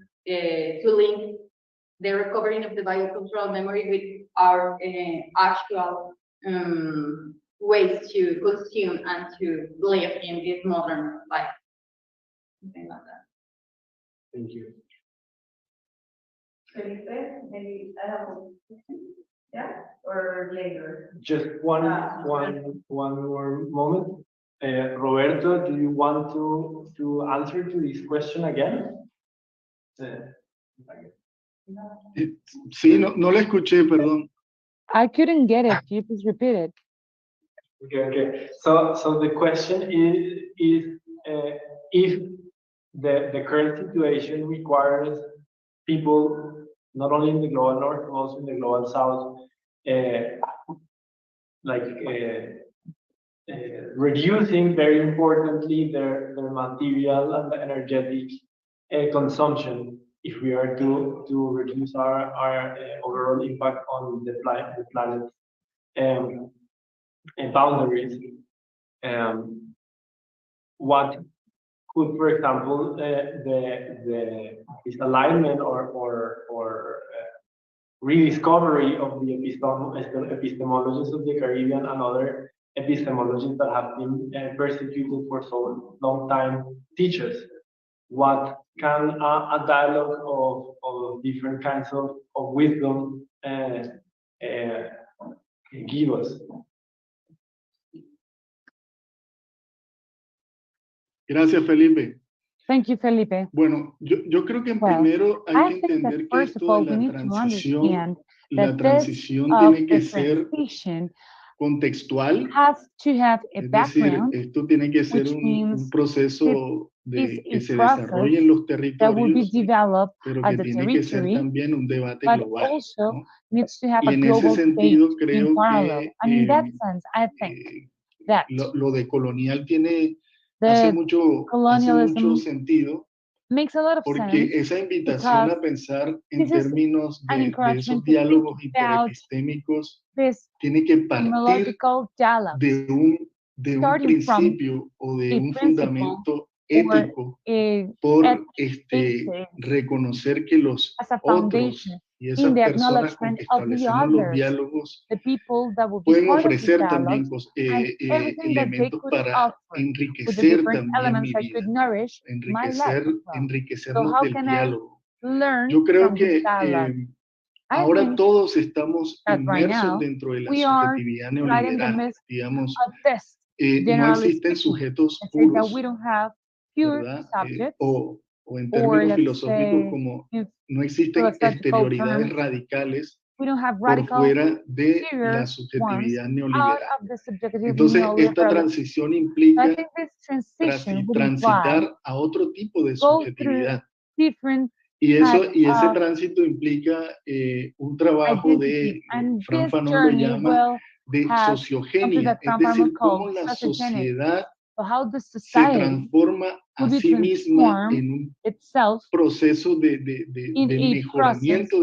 [SPEAKER 5] link the recovering of the biocultural memory with our actual ways to consume and to live in this modern life. Something like that.
[SPEAKER 1] Thank you.
[SPEAKER 3] Felipe, maybe I have a question. Yeah, or later.
[SPEAKER 1] Just one more moment. Roberto, do you want to answer to this question again?
[SPEAKER 6] Sí, no la escuché, perdón.
[SPEAKER 8] I couldn't get it. Can you please repeat it?
[SPEAKER 1] Okay. So the question is if the current situation requires people, not only in the global north, but also in the global south, reducing very importantly their material and energetic consumption, if we are to reduce our overall impact on the planet and boundaries. What could, for example, this alignment or rediscovery of the epistemologies of the Caribbean and other epistemologies that have been persecuted for so long time teach us? What can a dialogue of different kinds of wisdom give us?
[SPEAKER 6] Gracias, Felipe.
[SPEAKER 8] Thank you, Felipe.
[SPEAKER 6] Bueno, yo creo que primero hay que entender que esto de la transición tiene que ser contextual, es decir, esto tiene que ser un proceso que se desarrolle en los territorios, pero que tiene que ser también un debate global, ¿no? Y en ese sentido creo que lo decolonial hace mucho sentido, porque esa invitación a pensar en términos de esos diálogos hiperepistémicos tiene que partir de un principio o de un fundamento ético por reconocer que los otros y esas personas con que establecemos los diálogos pueden ofrecer también elementos para enriquecer también mi vida, enriquecernos del diálogo. Yo creo que ahora todos estamos inmersos dentro de la subjetividad neoliberal, digamos, no existen sujetos puros, ¿verdad? O en términos filosóficos, como no existen exterioridades radicales por fuera de la subjetividad neoliberal. Entonces, esta transición implica transitar a otro tipo de subjetividad. Y ese tránsito implica un trabajo de, Fran Fanon lo llama, de sociogenia, es decir, cómo la sociedad se transforma a
[SPEAKER 8] to be
[SPEAKER 6] sí misma
[SPEAKER 8] transformed
[SPEAKER 6] en un
[SPEAKER 8] itself
[SPEAKER 6] proceso de
[SPEAKER 8] in a
[SPEAKER 6] mejoramiento,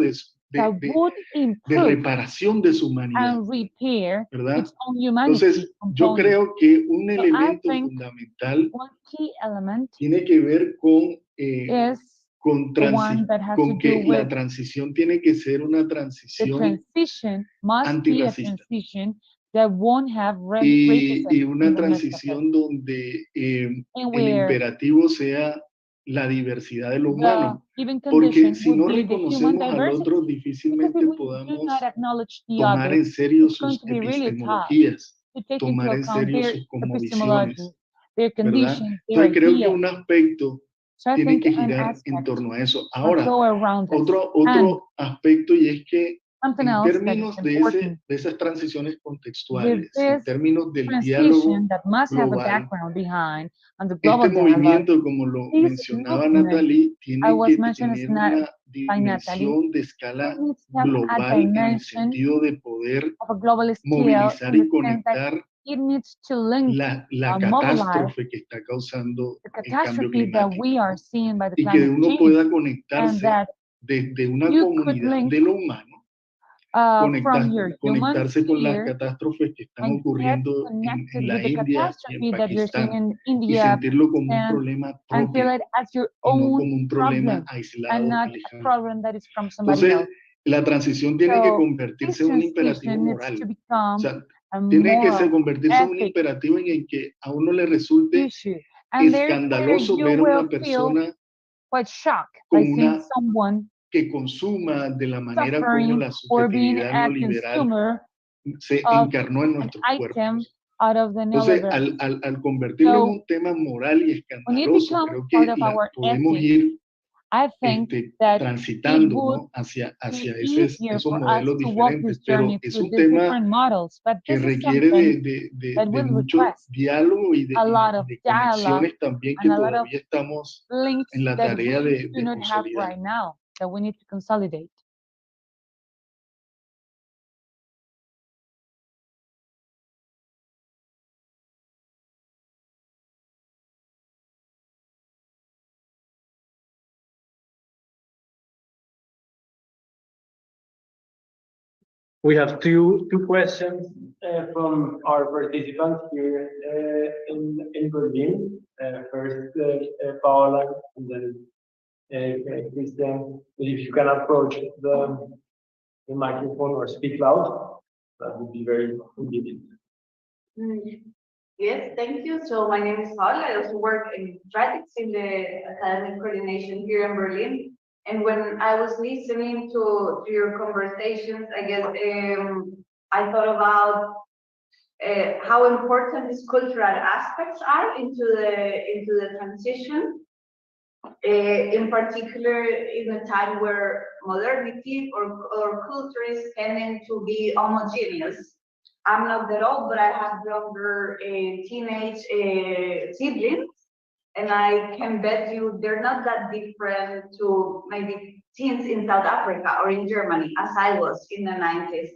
[SPEAKER 8] that would
[SPEAKER 6] de
[SPEAKER 8] improve
[SPEAKER 6] reparación de su humanidad,
[SPEAKER 8] and repair
[SPEAKER 6] ¿verdad?
[SPEAKER 8] its own humanity
[SPEAKER 6] Entonces, yo
[SPEAKER 8] component.
[SPEAKER 6] creo que un
[SPEAKER 8] So I
[SPEAKER 6] elemento
[SPEAKER 8] think
[SPEAKER 6] fundamental
[SPEAKER 8] one key element
[SPEAKER 6] tiene que ver con,
[SPEAKER 8] is
[SPEAKER 6] con,
[SPEAKER 8] the one that has to
[SPEAKER 6] con
[SPEAKER 8] do
[SPEAKER 6] que la
[SPEAKER 8] with
[SPEAKER 6] transición tiene que ser una
[SPEAKER 8] the
[SPEAKER 6] transición
[SPEAKER 8] transition must be a
[SPEAKER 6] antirracista
[SPEAKER 8] transition that won't have
[SPEAKER 6] y
[SPEAKER 8] racism
[SPEAKER 6] una
[SPEAKER 8] in the midst of it.
[SPEAKER 6] transición donde
[SPEAKER 8] And
[SPEAKER 6] el
[SPEAKER 8] where
[SPEAKER 6] imperativo sea la diversidad de lo
[SPEAKER 8] the
[SPEAKER 6] humano,
[SPEAKER 8] given
[SPEAKER 6] porque
[SPEAKER 8] condition
[SPEAKER 6] si
[SPEAKER 8] would
[SPEAKER 6] no
[SPEAKER 8] be the human
[SPEAKER 6] reconocemos al
[SPEAKER 8] diversity.
[SPEAKER 6] otro,
[SPEAKER 8] Because if
[SPEAKER 6] difícilmente
[SPEAKER 8] we do
[SPEAKER 6] podamos
[SPEAKER 8] not acknowledge the
[SPEAKER 6] tomar
[SPEAKER 8] other,
[SPEAKER 6] en serio
[SPEAKER 8] it's going
[SPEAKER 6] sus
[SPEAKER 8] to be really tough
[SPEAKER 6] epistemologías,
[SPEAKER 8] to take into
[SPEAKER 6] tomar en
[SPEAKER 8] account
[SPEAKER 6] serio
[SPEAKER 8] their
[SPEAKER 6] sus cosmovisiones,
[SPEAKER 8] epistemologies, their
[SPEAKER 6] ¿verdad?
[SPEAKER 8] conditions, their
[SPEAKER 6] Entonces creo que
[SPEAKER 8] ideas.
[SPEAKER 6] un aspecto
[SPEAKER 8] So I
[SPEAKER 6] tiene
[SPEAKER 8] think
[SPEAKER 6] que
[SPEAKER 8] an
[SPEAKER 6] girar en
[SPEAKER 8] aspect
[SPEAKER 6] torno a eso.
[SPEAKER 8] must
[SPEAKER 6] Ahora,
[SPEAKER 8] go around this. And
[SPEAKER 6] otro aspecto, y es que
[SPEAKER 8] something
[SPEAKER 6] en
[SPEAKER 8] else that is
[SPEAKER 6] términos
[SPEAKER 8] important
[SPEAKER 6] de esas transiciones
[SPEAKER 8] with
[SPEAKER 6] contextuales,
[SPEAKER 8] this
[SPEAKER 6] en términos del
[SPEAKER 8] transition
[SPEAKER 6] diálogo
[SPEAKER 8] that must have a
[SPEAKER 6] global,
[SPEAKER 8] background behind on the
[SPEAKER 6] este
[SPEAKER 8] global dialogue.
[SPEAKER 6] movimiento, como lo
[SPEAKER 8] This
[SPEAKER 6] mencionaba
[SPEAKER 8] movement,
[SPEAKER 6] Natalie,
[SPEAKER 8] I
[SPEAKER 6] tiene
[SPEAKER 8] was
[SPEAKER 6] que
[SPEAKER 8] mentioned as
[SPEAKER 6] tener una
[SPEAKER 8] by Natalie,
[SPEAKER 6] dimensión de
[SPEAKER 8] it
[SPEAKER 6] escala
[SPEAKER 8] needs to have a
[SPEAKER 6] global en el
[SPEAKER 8] dimension
[SPEAKER 6] sentido de poder
[SPEAKER 8] of a global scale
[SPEAKER 6] movilizar
[SPEAKER 8] in
[SPEAKER 6] y
[SPEAKER 8] the sense that
[SPEAKER 6] conectar
[SPEAKER 8] it needs to link,
[SPEAKER 6] la
[SPEAKER 8] mobilize
[SPEAKER 6] catástrofe que está causando
[SPEAKER 8] the
[SPEAKER 6] el cambio
[SPEAKER 8] catastrophe that
[SPEAKER 6] climático,
[SPEAKER 8] we are seeing by the
[SPEAKER 6] y que
[SPEAKER 8] climate
[SPEAKER 6] uno
[SPEAKER 8] change,
[SPEAKER 6] pueda
[SPEAKER 8] and
[SPEAKER 6] conectarse
[SPEAKER 8] that
[SPEAKER 6] desde una
[SPEAKER 8] you could
[SPEAKER 6] comunidad
[SPEAKER 8] link
[SPEAKER 6] de lo humano,
[SPEAKER 8] from your human
[SPEAKER 6] conectarse con las
[SPEAKER 8] sphere
[SPEAKER 6] catástrofes que están
[SPEAKER 8] and get
[SPEAKER 6] ocurriendo
[SPEAKER 8] connected
[SPEAKER 6] en
[SPEAKER 8] with
[SPEAKER 6] la
[SPEAKER 8] the
[SPEAKER 6] India y en
[SPEAKER 8] catastrophe that you're seeing
[SPEAKER 6] Pakistán,
[SPEAKER 8] in
[SPEAKER 6] y
[SPEAKER 8] India,
[SPEAKER 6] sentirlo como un
[SPEAKER 8] Pakistan,
[SPEAKER 6] problema
[SPEAKER 8] and feel
[SPEAKER 6] propio
[SPEAKER 8] it as your
[SPEAKER 6] y no
[SPEAKER 8] own
[SPEAKER 6] como un problema
[SPEAKER 8] problem and
[SPEAKER 6] aislado,
[SPEAKER 8] not a
[SPEAKER 6] alejado.
[SPEAKER 8] problem that is from somebody
[SPEAKER 6] Entonces,
[SPEAKER 8] else.
[SPEAKER 6] la transición tiene que
[SPEAKER 8] So this
[SPEAKER 6] convertirse en un imperativo
[SPEAKER 8] transition needs
[SPEAKER 6] moral.
[SPEAKER 8] to
[SPEAKER 6] O
[SPEAKER 8] become
[SPEAKER 6] sea,
[SPEAKER 8] a
[SPEAKER 6] tiene que
[SPEAKER 8] moral,
[SPEAKER 6] convertirse en un
[SPEAKER 8] ethic
[SPEAKER 6] imperativo en el que a uno le resulte
[SPEAKER 8] issue. And there's where
[SPEAKER 6] escandaloso
[SPEAKER 8] you
[SPEAKER 6] ver a
[SPEAKER 8] will
[SPEAKER 6] una
[SPEAKER 8] feel
[SPEAKER 6] persona
[SPEAKER 8] quite shocked by
[SPEAKER 6] con
[SPEAKER 8] seeing
[SPEAKER 6] una
[SPEAKER 8] someone
[SPEAKER 6] que consuma de la manera como
[SPEAKER 8] suffering
[SPEAKER 6] la
[SPEAKER 8] or being
[SPEAKER 6] subjetividad
[SPEAKER 8] a
[SPEAKER 6] neoliberal
[SPEAKER 8] consumer
[SPEAKER 6] se
[SPEAKER 8] of
[SPEAKER 6] encarnó en
[SPEAKER 8] an
[SPEAKER 6] nuestros
[SPEAKER 8] item
[SPEAKER 6] cuerpos.
[SPEAKER 8] out of the
[SPEAKER 6] Entonces,
[SPEAKER 8] neoliberal.
[SPEAKER 6] al convertirlo en
[SPEAKER 8] So
[SPEAKER 6] un tema moral y
[SPEAKER 8] when it
[SPEAKER 6] escandaloso,
[SPEAKER 8] becomes
[SPEAKER 6] creo
[SPEAKER 8] part
[SPEAKER 6] que
[SPEAKER 8] of our
[SPEAKER 6] podemos
[SPEAKER 8] ethics,
[SPEAKER 6] ir
[SPEAKER 8] I think that it
[SPEAKER 6] transitando,
[SPEAKER 8] would
[SPEAKER 6] ¿no? hacia
[SPEAKER 8] be
[SPEAKER 6] esos
[SPEAKER 8] easier for us
[SPEAKER 6] modelos
[SPEAKER 8] to walk
[SPEAKER 6] diferentes,
[SPEAKER 8] this
[SPEAKER 6] pero
[SPEAKER 8] journey
[SPEAKER 6] es
[SPEAKER 8] through
[SPEAKER 6] un
[SPEAKER 8] these
[SPEAKER 6] tema
[SPEAKER 8] different models. But
[SPEAKER 6] que
[SPEAKER 8] this is
[SPEAKER 6] requiere
[SPEAKER 8] something that
[SPEAKER 6] de
[SPEAKER 8] will
[SPEAKER 6] mucho
[SPEAKER 8] request
[SPEAKER 6] diálogo y
[SPEAKER 8] a lot of
[SPEAKER 6] de
[SPEAKER 8] dialogue
[SPEAKER 6] conexiones también que
[SPEAKER 8] and a lot of
[SPEAKER 6] todavía estamos
[SPEAKER 8] links
[SPEAKER 6] en la
[SPEAKER 8] that
[SPEAKER 6] tarea
[SPEAKER 8] we do
[SPEAKER 6] de
[SPEAKER 8] not have
[SPEAKER 6] consolidar.
[SPEAKER 8] right now that we need to consolidate.
[SPEAKER 1] We have two questions from our participants here in Berlin. First, Paola, and then Christian. If you can approach the microphone or speak loud, that would be very convenient.
[SPEAKER 9] Yes, thank you. So my name is Paola. I also work in strategies in the academic coordination here in Berlin. And when I was listening to your conversations, I guess I thought about how important these cultural aspects are into the transition. In particular, in a time where modernity or culture is tending to be homogeneous. I'm not that old, but I have younger teenage siblings. And I can bet you they're not that different to maybe teens in South Africa or in Germany, as I was in the 90s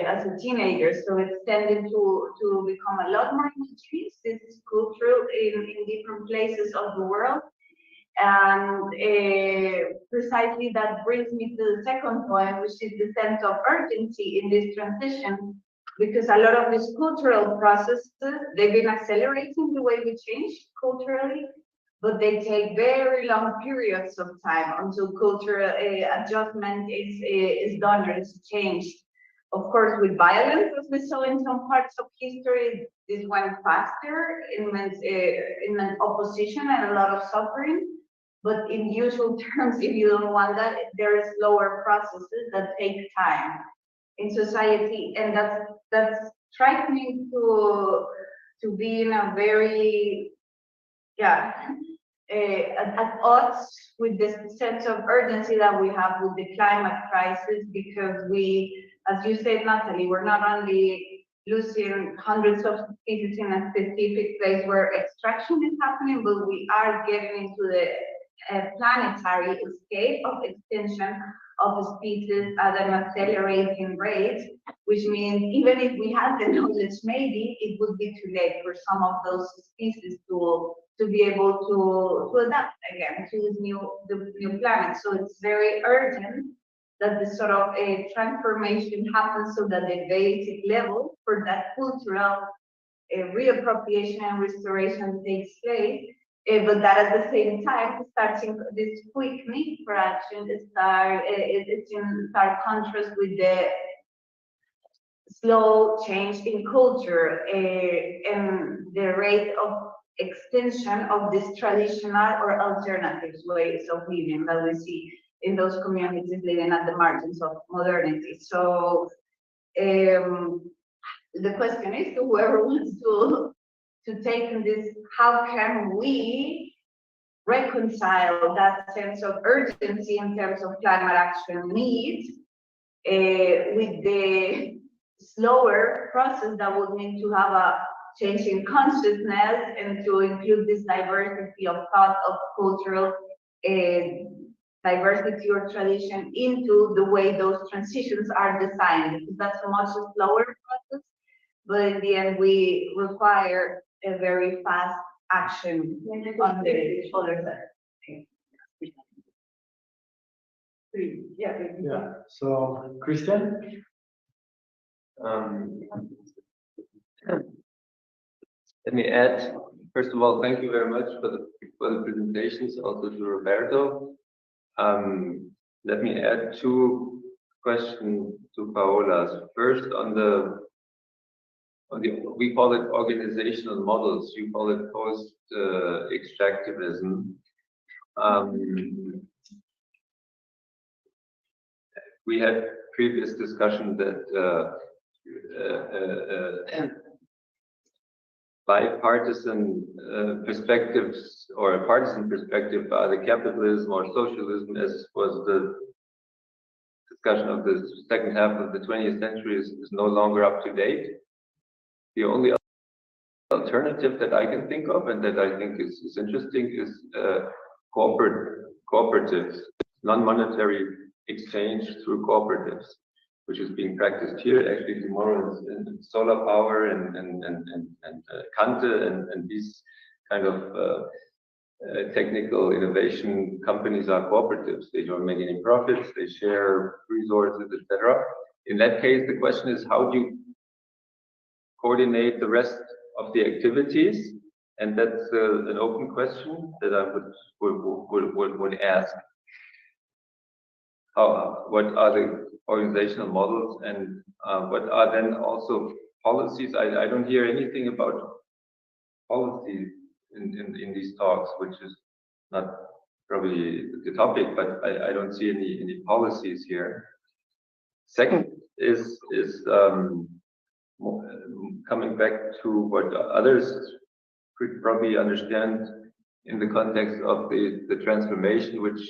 [SPEAKER 9] as a teenager. So it's tended to become a lot more homogeneous. This is cultural in different places of the world. And precisely that brings me to the second point, which is the sense of urgency in this transition. Because a lot of these cultural processes, they've been accelerating the way we change culturally, but they take very long periods of time until cultural adjustment is done or is changed. Of course, with violence, as we saw in some parts of history, this went faster. It meant opposition and a lot of suffering. But in usual terms, if you don't want that, there are slower processes that take time in society, and that's striking to be in a very at odds with this sense of urgency that we have with the climate crisis, because we, as you said, Natalie, we're not only losing hundreds of species in a specific place where extraction is happening, but we are getting into the planetary scale of extinction of species at an accelerating rate, which means even if we had the knowledge, maybe it would be too late for some of those species to to be able to adapt again to this the new planet. So it's very urgent that this sort of a transformation happens so that the basic level for that cultural reappropriation and restoration takes place. But that at the same time, starting this quick need for action, it's in stark contrast with the slow change in culture and the rate of extension of this traditional or alternative ways of living that we see in those communities living at the margins of modernity. So the question is to whoever wants to take this, how can we reconcile that sense of urgency in terms of climate action needs with the slower process that would need to have a change in consciousness and to include this diversity of thought, of cultural diversity or tradition into the way those transitions are designed, because that's a much slower process, but in the end we require a very fast action on the other side.
[SPEAKER 1] Yeah, so Christian?
[SPEAKER 10] Let me add, first of all, thank you very much for the presentations, also to Roberto. Let me add two questions to Paola's. First, on the we call it organizational models. You call it post-extractivism. We had previous discussion that bipartisan perspectives or a partisan perspective, either capitalism or socialism, as was the discussion of the second half of the 20th century, is no longer up to date. The only alternative that I can think of and that I think is interesting is cooperatives, non-monetary exchange through cooperatives, which is being practiced here. Actually, tomorrow is in solar power and Kante and these kind of technical innovation companies are cooperatives. They don't make any profits, they share resources, etc. In that case, the question is, how do you coordinate the rest of the activities? And that's an open question that I would ask. What are the organizational models, and what are then also policies? I don't hear anything about policy in these talks, which is not probably the topic, but I don't see any policies here. Second is coming back to what others could probably understand in the context of the transformation, which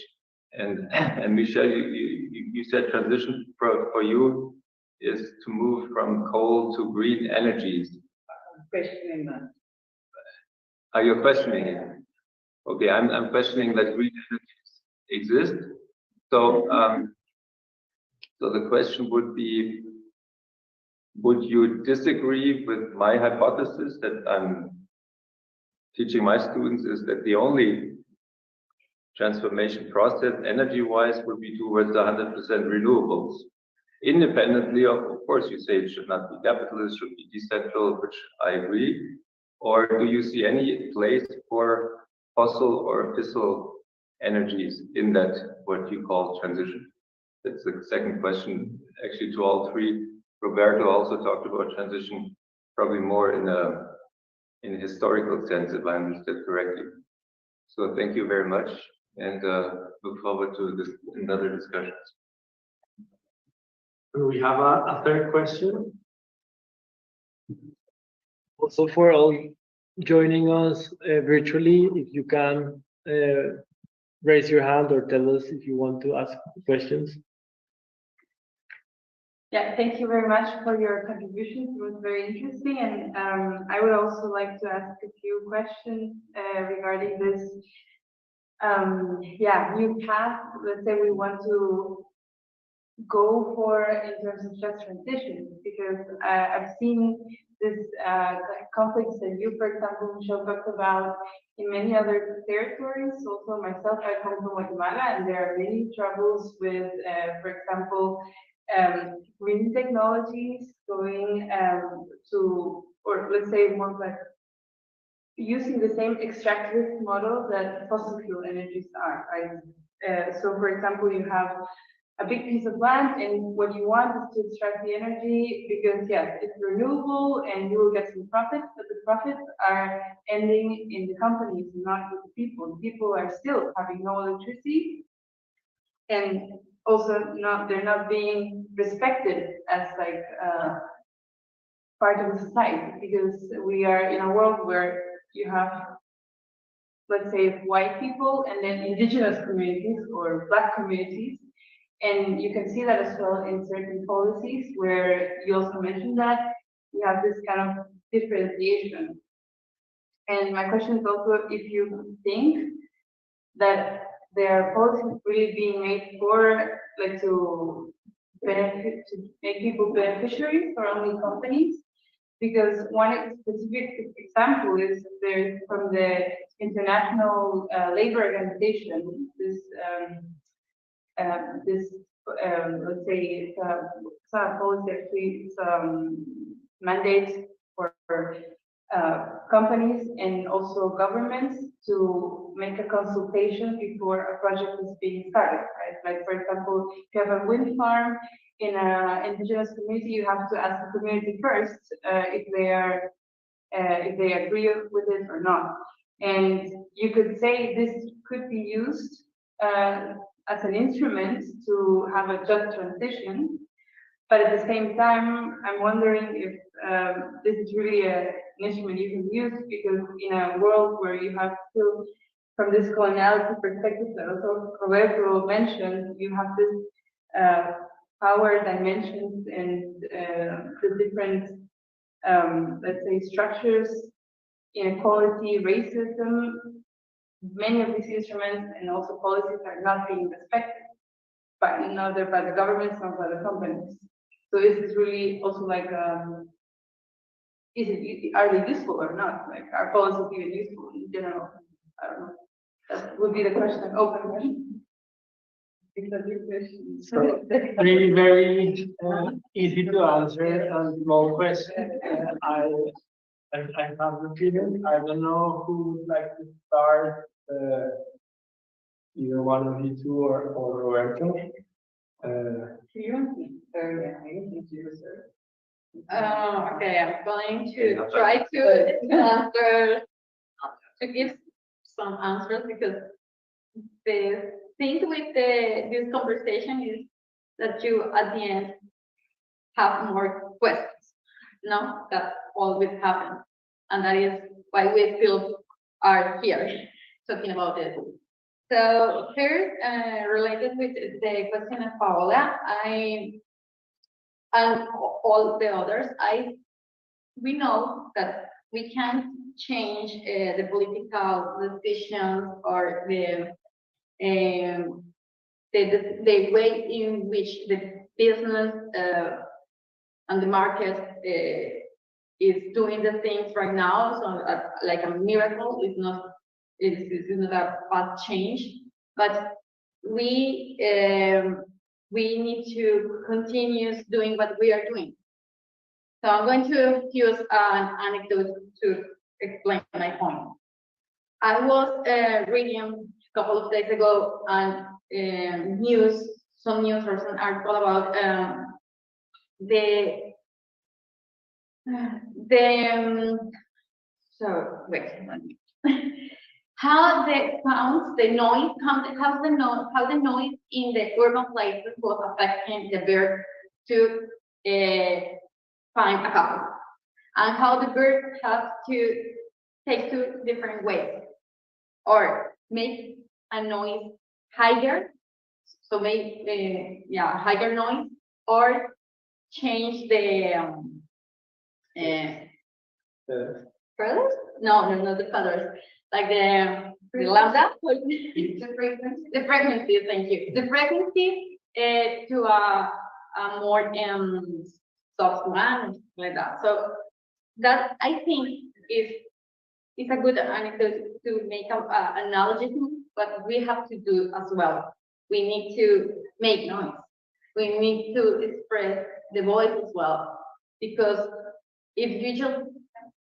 [SPEAKER 10] and Michelle, you said transition for you is to move from coal to green energies.
[SPEAKER 3] I'm questioning that.
[SPEAKER 10] Are you questioning it? Okay, I'm questioning that green energies exist. So so the question would be, would you disagree with my hypothesis that I'm teaching my students is that the only transformation process energy-wise would be towards 100% renewables, independently of course, you say it should not be capitalist, should be decentral, which I agree. Or do you see any place for fossil or fissile energies in that, what you call transition? That's the second question, actually, to all three. Roberto also talked about transition, probably more in a historical sense, if I understood correctly. So thank you very much, and look forward to another discussion.
[SPEAKER 1] We have a third question. Also for all joining us virtually, if you can raise your hand or tell us if you want to ask questions.
[SPEAKER 11] Yeah, thank you very much for your contributions. It was very interesting, and I would also like to ask a few questions regarding this new path. Let's say we want to go for in terms of just transition, because I've seen this conflicts that you, for example, Michelle, talked about in many other territories. Also, myself, I come from Guatemala, and there are many troubles with, for example, green technologies going to, or let's say more like using the same extractivist model that fossil fuel energies are, right? So, for example, you have a big piece of land, and what you want is to extract the energy because, yes, it's renewable and you will get some profits, but the profits are ending in the companies, not with the people. The people are still having no electricity, and also they're not being respected as like part of the society, because we are in a world where you have, let's say, white people and then indigenous communities or Black communities. And you can see that as well in certain policies where you also mentioned that you have this kind of differentiation. And my question is also if you think that there are policies really being made for, like, to benefit, to make people beneficiaries or only companies. Because one specific example is there's from the International Labor Organization, let's say it's a policy, actually, it's mandate for companies and also governments to make a consultation before a project is being started, right? Like, for example, if you have a wind farm in an indigenous community, you have to ask the community first if they agree with it or not. And you could say this could be used as an instrument to have a just transition, but at the same time, I'm wondering if this is really an instrument you can use, because in a world where you have to, from this coloniality perspective that also Roberto mentioned, you have this power dimensions and the different, let's say, structures, inequality, racism. Many of these instruments and also policies are not being respected, but neither by the governments nor by the companies. So is this really also like, are they useful or not? Like, are policies even useful in general? I don't know. That would be the question, open question.
[SPEAKER 1] So, very, very easy to answer and small question. I have the feeling, I don't know who would like to start, either one of you two or Roberto.
[SPEAKER 5] Okay, I'm going to try to answer, to give some answers, because the thing with this conversation is that you at the end have more questions. No, that always happens, and that is why we still are here talking about it. So first, related with the question of Paola, and all the others, we know that we can't change the political decisions or the way in which the business and the market is doing the things right now. So like a miracle is not a fast change, but we need to continue doing what we are doing. So I'm going to use an anecdote to explain my point. I was reading a couple of days ago on some news or some article about how the noise in the urban places was affecting the birds to find a couple, and how the birds have to take two different ways, or make a noise higher, so make higher noise, or change the feathers? No, not the feathers. Like the lambda, the frequency. Thank you. The frequency to a more soft one, like that. So that I think is a good anecdote to make an analogy. What we have to do as well. We need to make noise. We need to express the voice as well, because if you just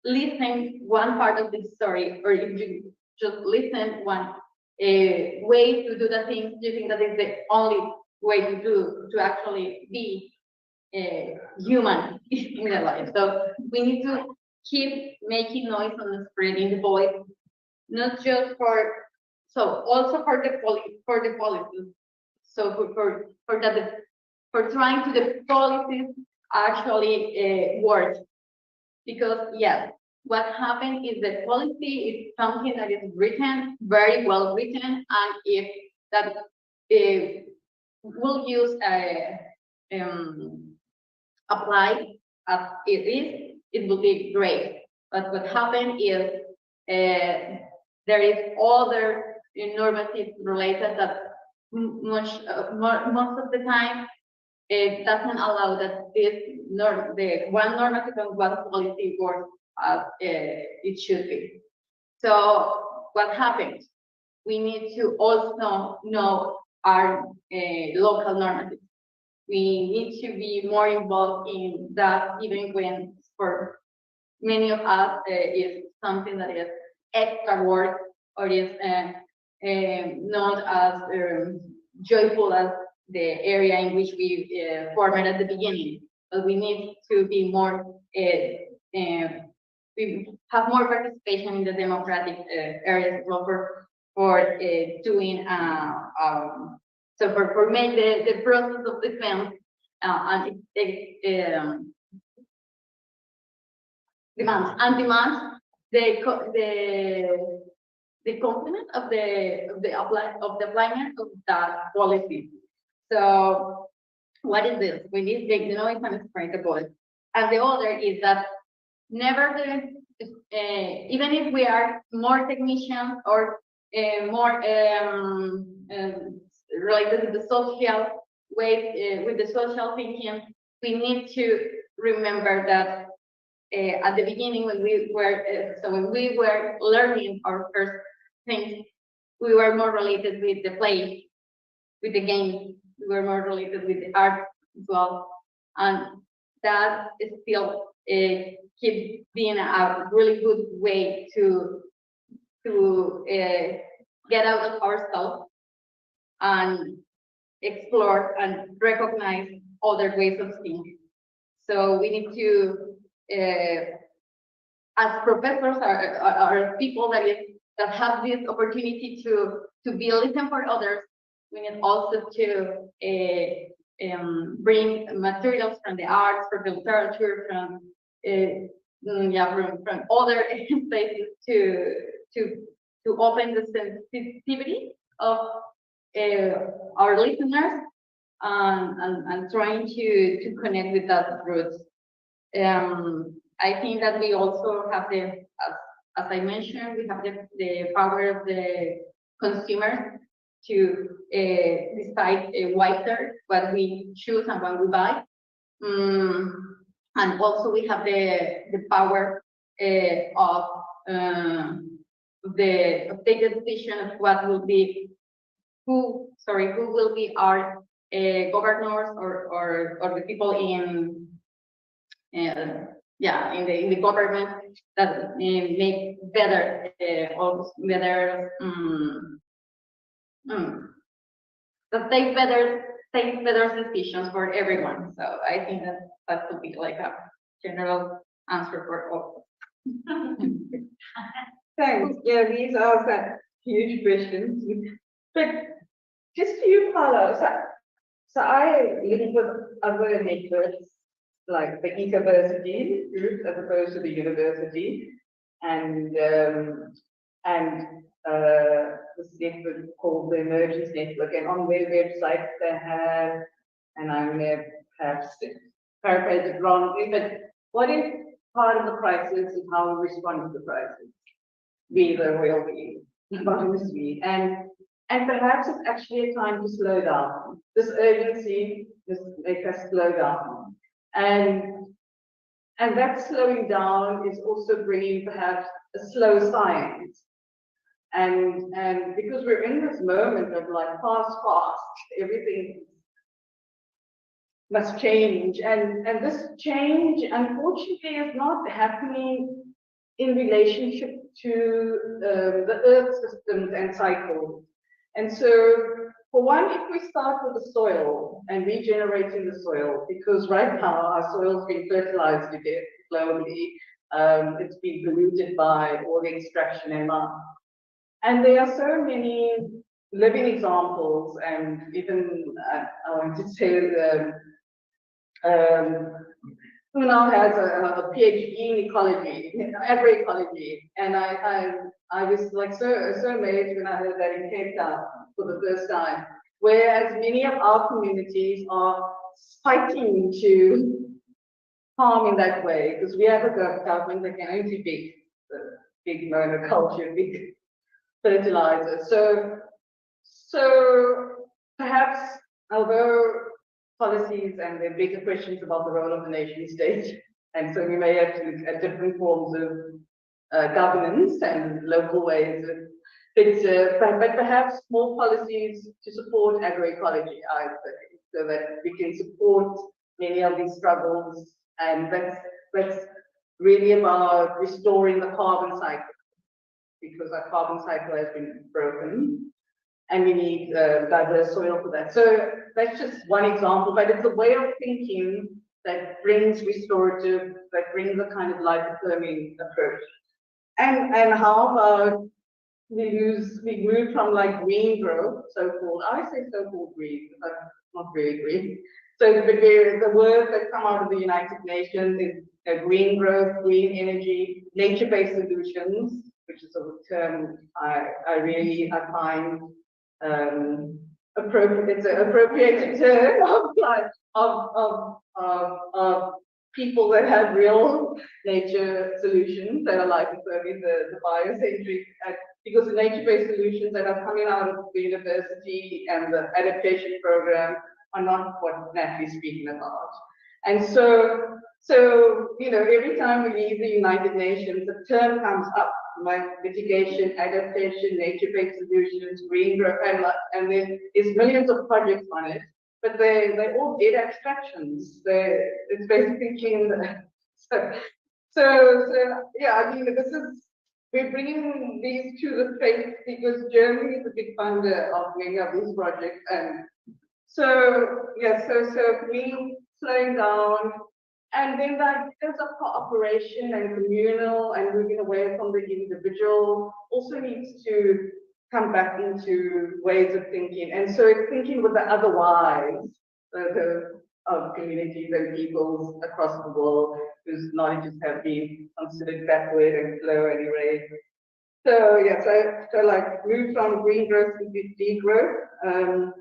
[SPEAKER 5] listen one part of the story, or if you just listen one way to do the things, you think that is the only way to actually be human in their life. So we need to keep making noise and spreading the voice, not just also for the policies. So for trying to the policies actually work, because yes, what happened is the policy is something that is written, very well written, and if that will use apply as it is, it will be great. But what happened is there is other normatives related that most of the time it doesn't allow that the one normative and one policy works as it should be. So what happens? We need to also know our local normatives. We need to be more involved in that, even when for many of us is something that is extra work or is not as joyful as the area in which we formed at the beginning. But we need to be more, we have more participation in the democratic areas as well for doing, so for make the process of defense and demands the complement of the appliance of that policy. So what is this? We need the noise and spread the voice. And the other is that never even if we are more technicians or more related to the social way, with the social thinking, we need to remember that at the beginning, when we were learning our first things, we were more related with the play, with the game. We were more related with the art as well, and that is still keep being a really good way to get out of ourselves and explore and recognize other ways of thinking. So we need to, as professors or people that have this opportunity to be a listen for others, we need also to bring materials from the arts, from the literature, from other places to open the sensitivity of our listeners and trying to connect with that roots. I think that we also have as I mentioned, we have the power of the consumer to decide wiser what we choose and what we buy. And also we have the power of the take the decision of what will be who will be our governors or the people in the government that make better that take better decisions for everyone. So I think that could be like a general answer for all.
[SPEAKER 3] Thanks. Yeah, these are some huge questions. But just to you, Paula, so I live with other networks like the Ecoversity group as opposed to the university, and this network called the Emergence Network, and on their website they have, and I may perhaps paraphrase it wrongly, but what is part of the crisis and how we respond to the crisis? Be the real we, continuously, and perhaps it's actually a time to slow down. This urgency just make us slow down, and And that slowing down is also bringing perhaps a slow science. And because we're in this moment of like fast, everything must change. And this change, unfortunately, is not happening in relationship to the Earth systems and cycles. And so, for one, if we start with the soil and regenerating the soil, because right now our soil's been fertilized to death globally, it's been polluted by all the extraction and mining. And there are so many living examples, and even I want to say who now has a PhD in ecology, agroecology, and I was like so amazed when I heard that in Cape Town for the first time, whereas many of our communities are fighting to farm in that way, because we have a government that can only be big monoculture, big fertilizer. So perhaps, although policies and the bigger questions about the role of the nation state, and so we may have to look at different forms of governance and local ways of, but perhaps more policies to support agroecology, I think, so that we can support many of these struggles, and that's really about restoring the carbon cycle, because our carbon cycle has been broken, and we need diverse soil for that. So that's just one example, but it's a way of thinking that brings restorative, that brings a kind of life-affirming approach. And how about we move from like green growth, so-called, I say so-called green, but not very green. So the words that come out of the United Nations is green growth, green energy, nature-based solutions, which is a term I find appropriate. It's an appropriated term of people that have real nature solutions that are like the biocentric, because the nature-based solutions that are coming out of the university and the adaptation program are not what Natalie's speaking about. And so you know, every time we leave the United Nations, the term comes up, like mitigation, adaptation, nature-based solutions, green growth, and there's millions of projects on it, but they're all data abstractions. It's basically so yeah, I mean, we're bringing these to the face because Germany is a big funder of many of these projects, and so yeah, so me slowing down. And then the ideas of cooperation and communal and moving away from the individual also needs to come back into ways of thinking. And so it's thinking with the otherwise of communities and peoples across the world whose knowledges have been considered backward and slow anyway. So yeah, so like move from green growth to degrowth.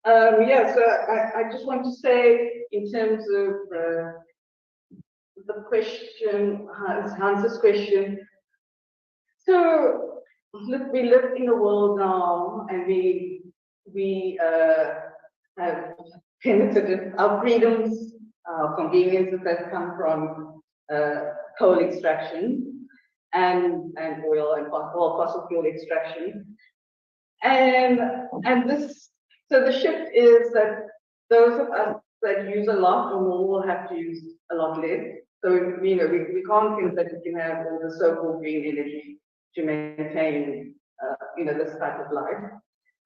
[SPEAKER 3] Yeah, so I just want to say in terms of the question, Hans's question. So look, we live in a world now, and we have benefited our freedoms, our conveniences that come from coal extraction and oil and fossil fuel extraction, and this. So the shift is that those of us that use a lot or more will have to use a lot less. So you know, we can't think that we can have all the so-called green energy to maintain you know, this type of life.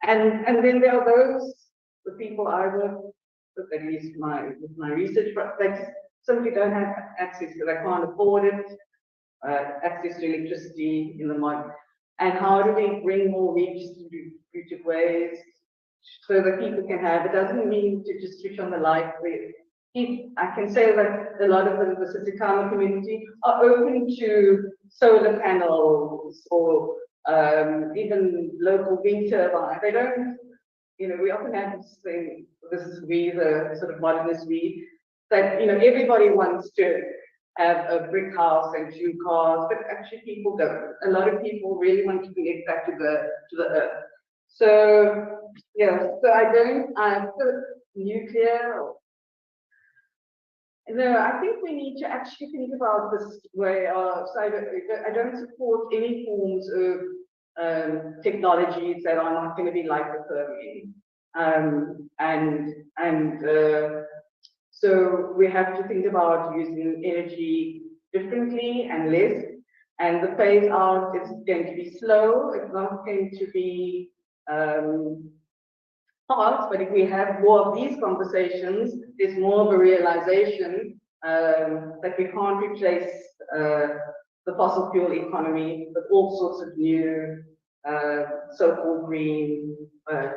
[SPEAKER 3] And then there are the people I work with, at least with my research, that simply don't have access to, they can't afford it, access to electricity in the mud. And how do we bring more reach through creative ways so that people can have? It doesn't mean to just switch on the light. I can say that a lot of the Sisikama community are open to solar panels or even local wind turbines. They don't, you know, we often have this thing, this is the sort of modernist that, you know, everybody wants to have a brick house and 2 cars, but actually people don't. A lot of people really want to connect back to the earth. So yeah, so I put nuclear. No, I think we need to actually think about this way. So I don't support any forms of technologies that are not going to be life-affirming. So we have to think about using energy differently and less. And the phase out is going to be slow. It's not going to be fast, but if we have more of these conversations, there's more of a realization that we can't replace the fossil fuel economy with all sorts of new so-called green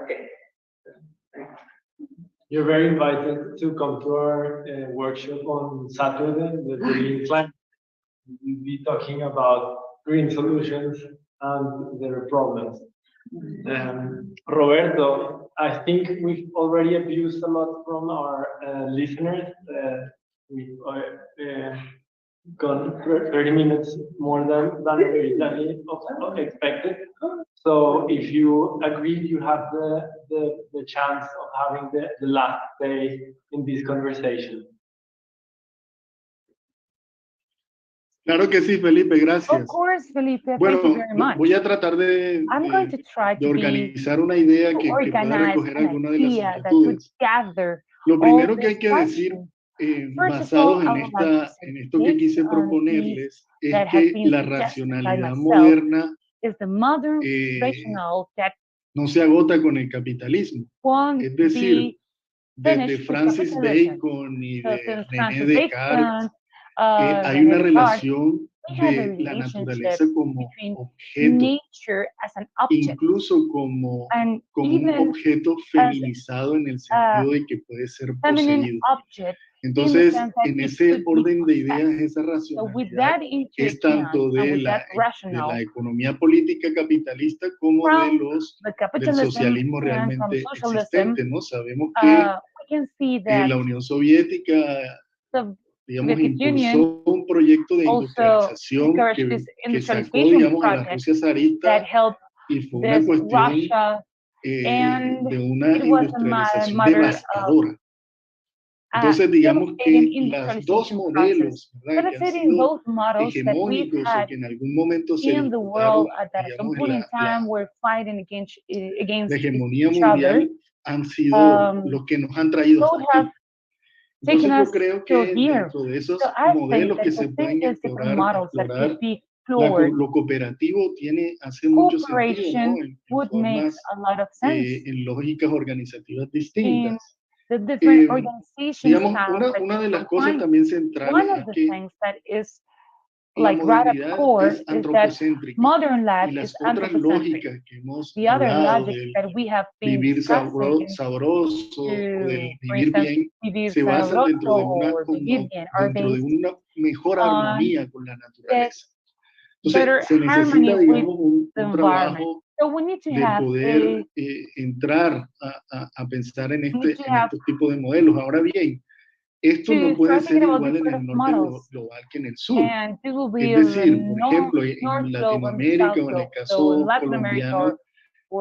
[SPEAKER 3] things.
[SPEAKER 1] You're very invited to come to our workshop on Saturday, the Green Climate. We'll be talking about green solutions and their problems. Roberto, I think we've already abused a lot from our listeners. We've gone 30 minutes more than originally expected. So if you agree, you have the chance of having the last say in this conversation.
[SPEAKER 6] Claro que sí, Felipe, gracias.
[SPEAKER 8] Of course, Felipe,
[SPEAKER 6] Bueno,
[SPEAKER 8] thank you very much.
[SPEAKER 6] voy a tratar de organizar una idea que pueda recoger alguna de las inquietudes. Lo primero que hay que decir, basados en esto que quise proponerles, es que la racionalidad moderna no se agota con el capitalismo. Es decir, desde Francis Bacon y de René Descartes, hay una relación de la naturaleza como objeto, incluso como un objeto feminizado en el sentido de que puede ser poseído. Entonces, en ese orden de ideas, esa racionalidad es tanto de la economía política capitalista como del socialismo realmente existente, ¿no? Sabemos que la Unión Soviética, digamos, impulsó un proyecto de industrialización que sacó, digamos, a la Rusia zarista y fue una cuestión de una industrialización devastadora. Entonces, digamos que los dos modelos, ¿verdad?, que han sido hegemónicos o que en algún momento se disputaron, digamos, la hegemonía mundial, han sido los que nos han traído hasta aquí. Entonces yo creo que dentro de esos modelos que se pueden explorar, lo cooperativo hace mucho sentido, ¿no? En formas, en lógicas organizativas distintas. Digamos, una de las cosas también centrales es que la modernidad es antropocéntrica y las otras lógicas que hemos hablado del vivir sabroso o del vivir bien se basan dentro de una mejor armonía con la naturaleza. Entonces se necesita, digamos, un trabajo de poder entrar a pensar en estos tipos de modelos. Ahora bien, esto no puede ser igual en el norte global que en el sur. Es decir, por ejemplo, en Latinoamérica o en el caso colombiano,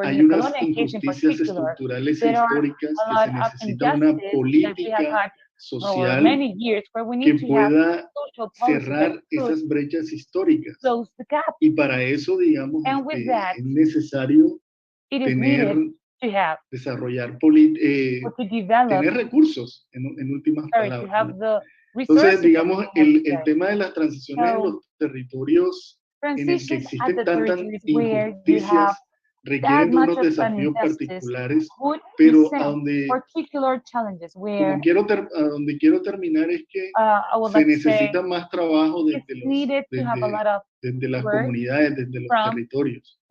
[SPEAKER 6] hay unas injusticias estructurales e históricas que se necesita una política social que pueda cerrar esas brechas históricas. Y para eso, digamos, es necesario desarrollar tener recursos, en últimas palabras, ¿no? Entonces, digamos, el tema de las transiciones en los territorios en el que existen tantas injusticias requieren de unos desafíos particulares, pero a donde quiero terminar es que se necesita más trabajo desde las comunidades, desde los territorios,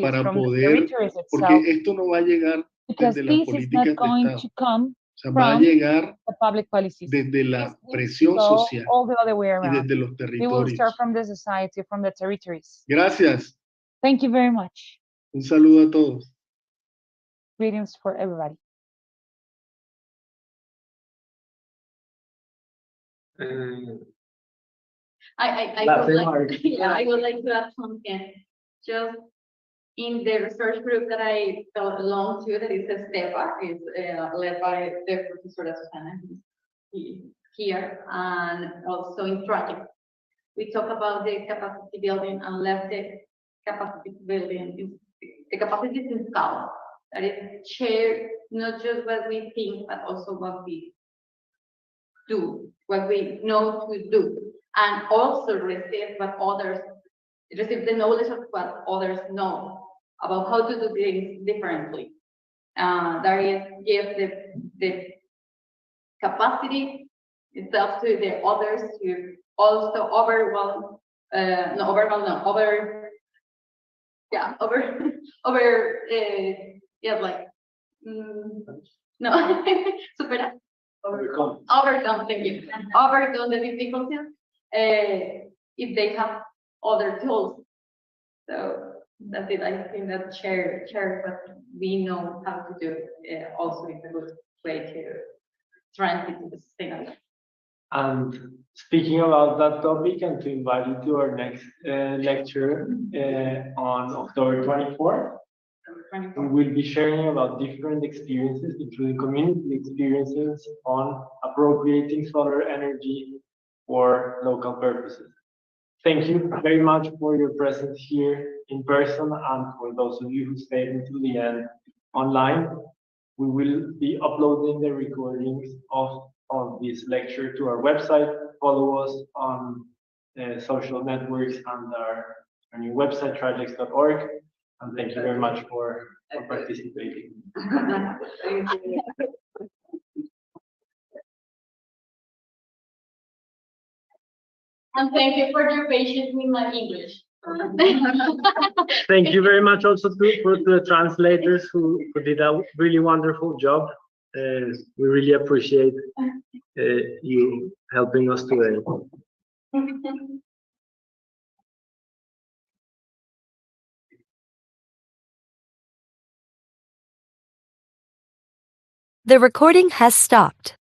[SPEAKER 6] para poder, porque esto no va a llegar desde las políticas de Estado, o sea, va a llegar desde la presión social y desde los territorios. Gracias.
[SPEAKER 8] Thank you very much.
[SPEAKER 6] Un saludo a todos.
[SPEAKER 8] Greetings for everybody.
[SPEAKER 5] I would like to add something. Just in the research group that I belong to, that is STEPA, is led by the Professor Susana. here and also in projects. We talk about the capacity building and left the capacity building, the capacity to install, that is shared, not just what we think, but also what we do, what we know to do, and also receive the knowledge of what others know about how to do things differently. That is, give the capacity itself to the others to also overcome, thank you, overcome the difficulties if they have other tools. So that's it. I think that share what we know how to do also is a good way to transit the sustainability.
[SPEAKER 1] And speaking about that topic, and to invite you to our next lecture on October 24th, we will be sharing about different experiences, including community experiences on appropriating solar energy for local purposes. Thank you very much for your presence here in person, and for those of you who stayed until the end online. We will be uploading the recordings of this lecture to our website. Follow us on social networks and our new website, trajects.org. And thank you very much for participating.
[SPEAKER 5] And thank you for your patience with my English.
[SPEAKER 1] Thank you very much also to the translators who did a really wonderful job. We really appreciate you helping us today.
[SPEAKER 4] The recording has stopped.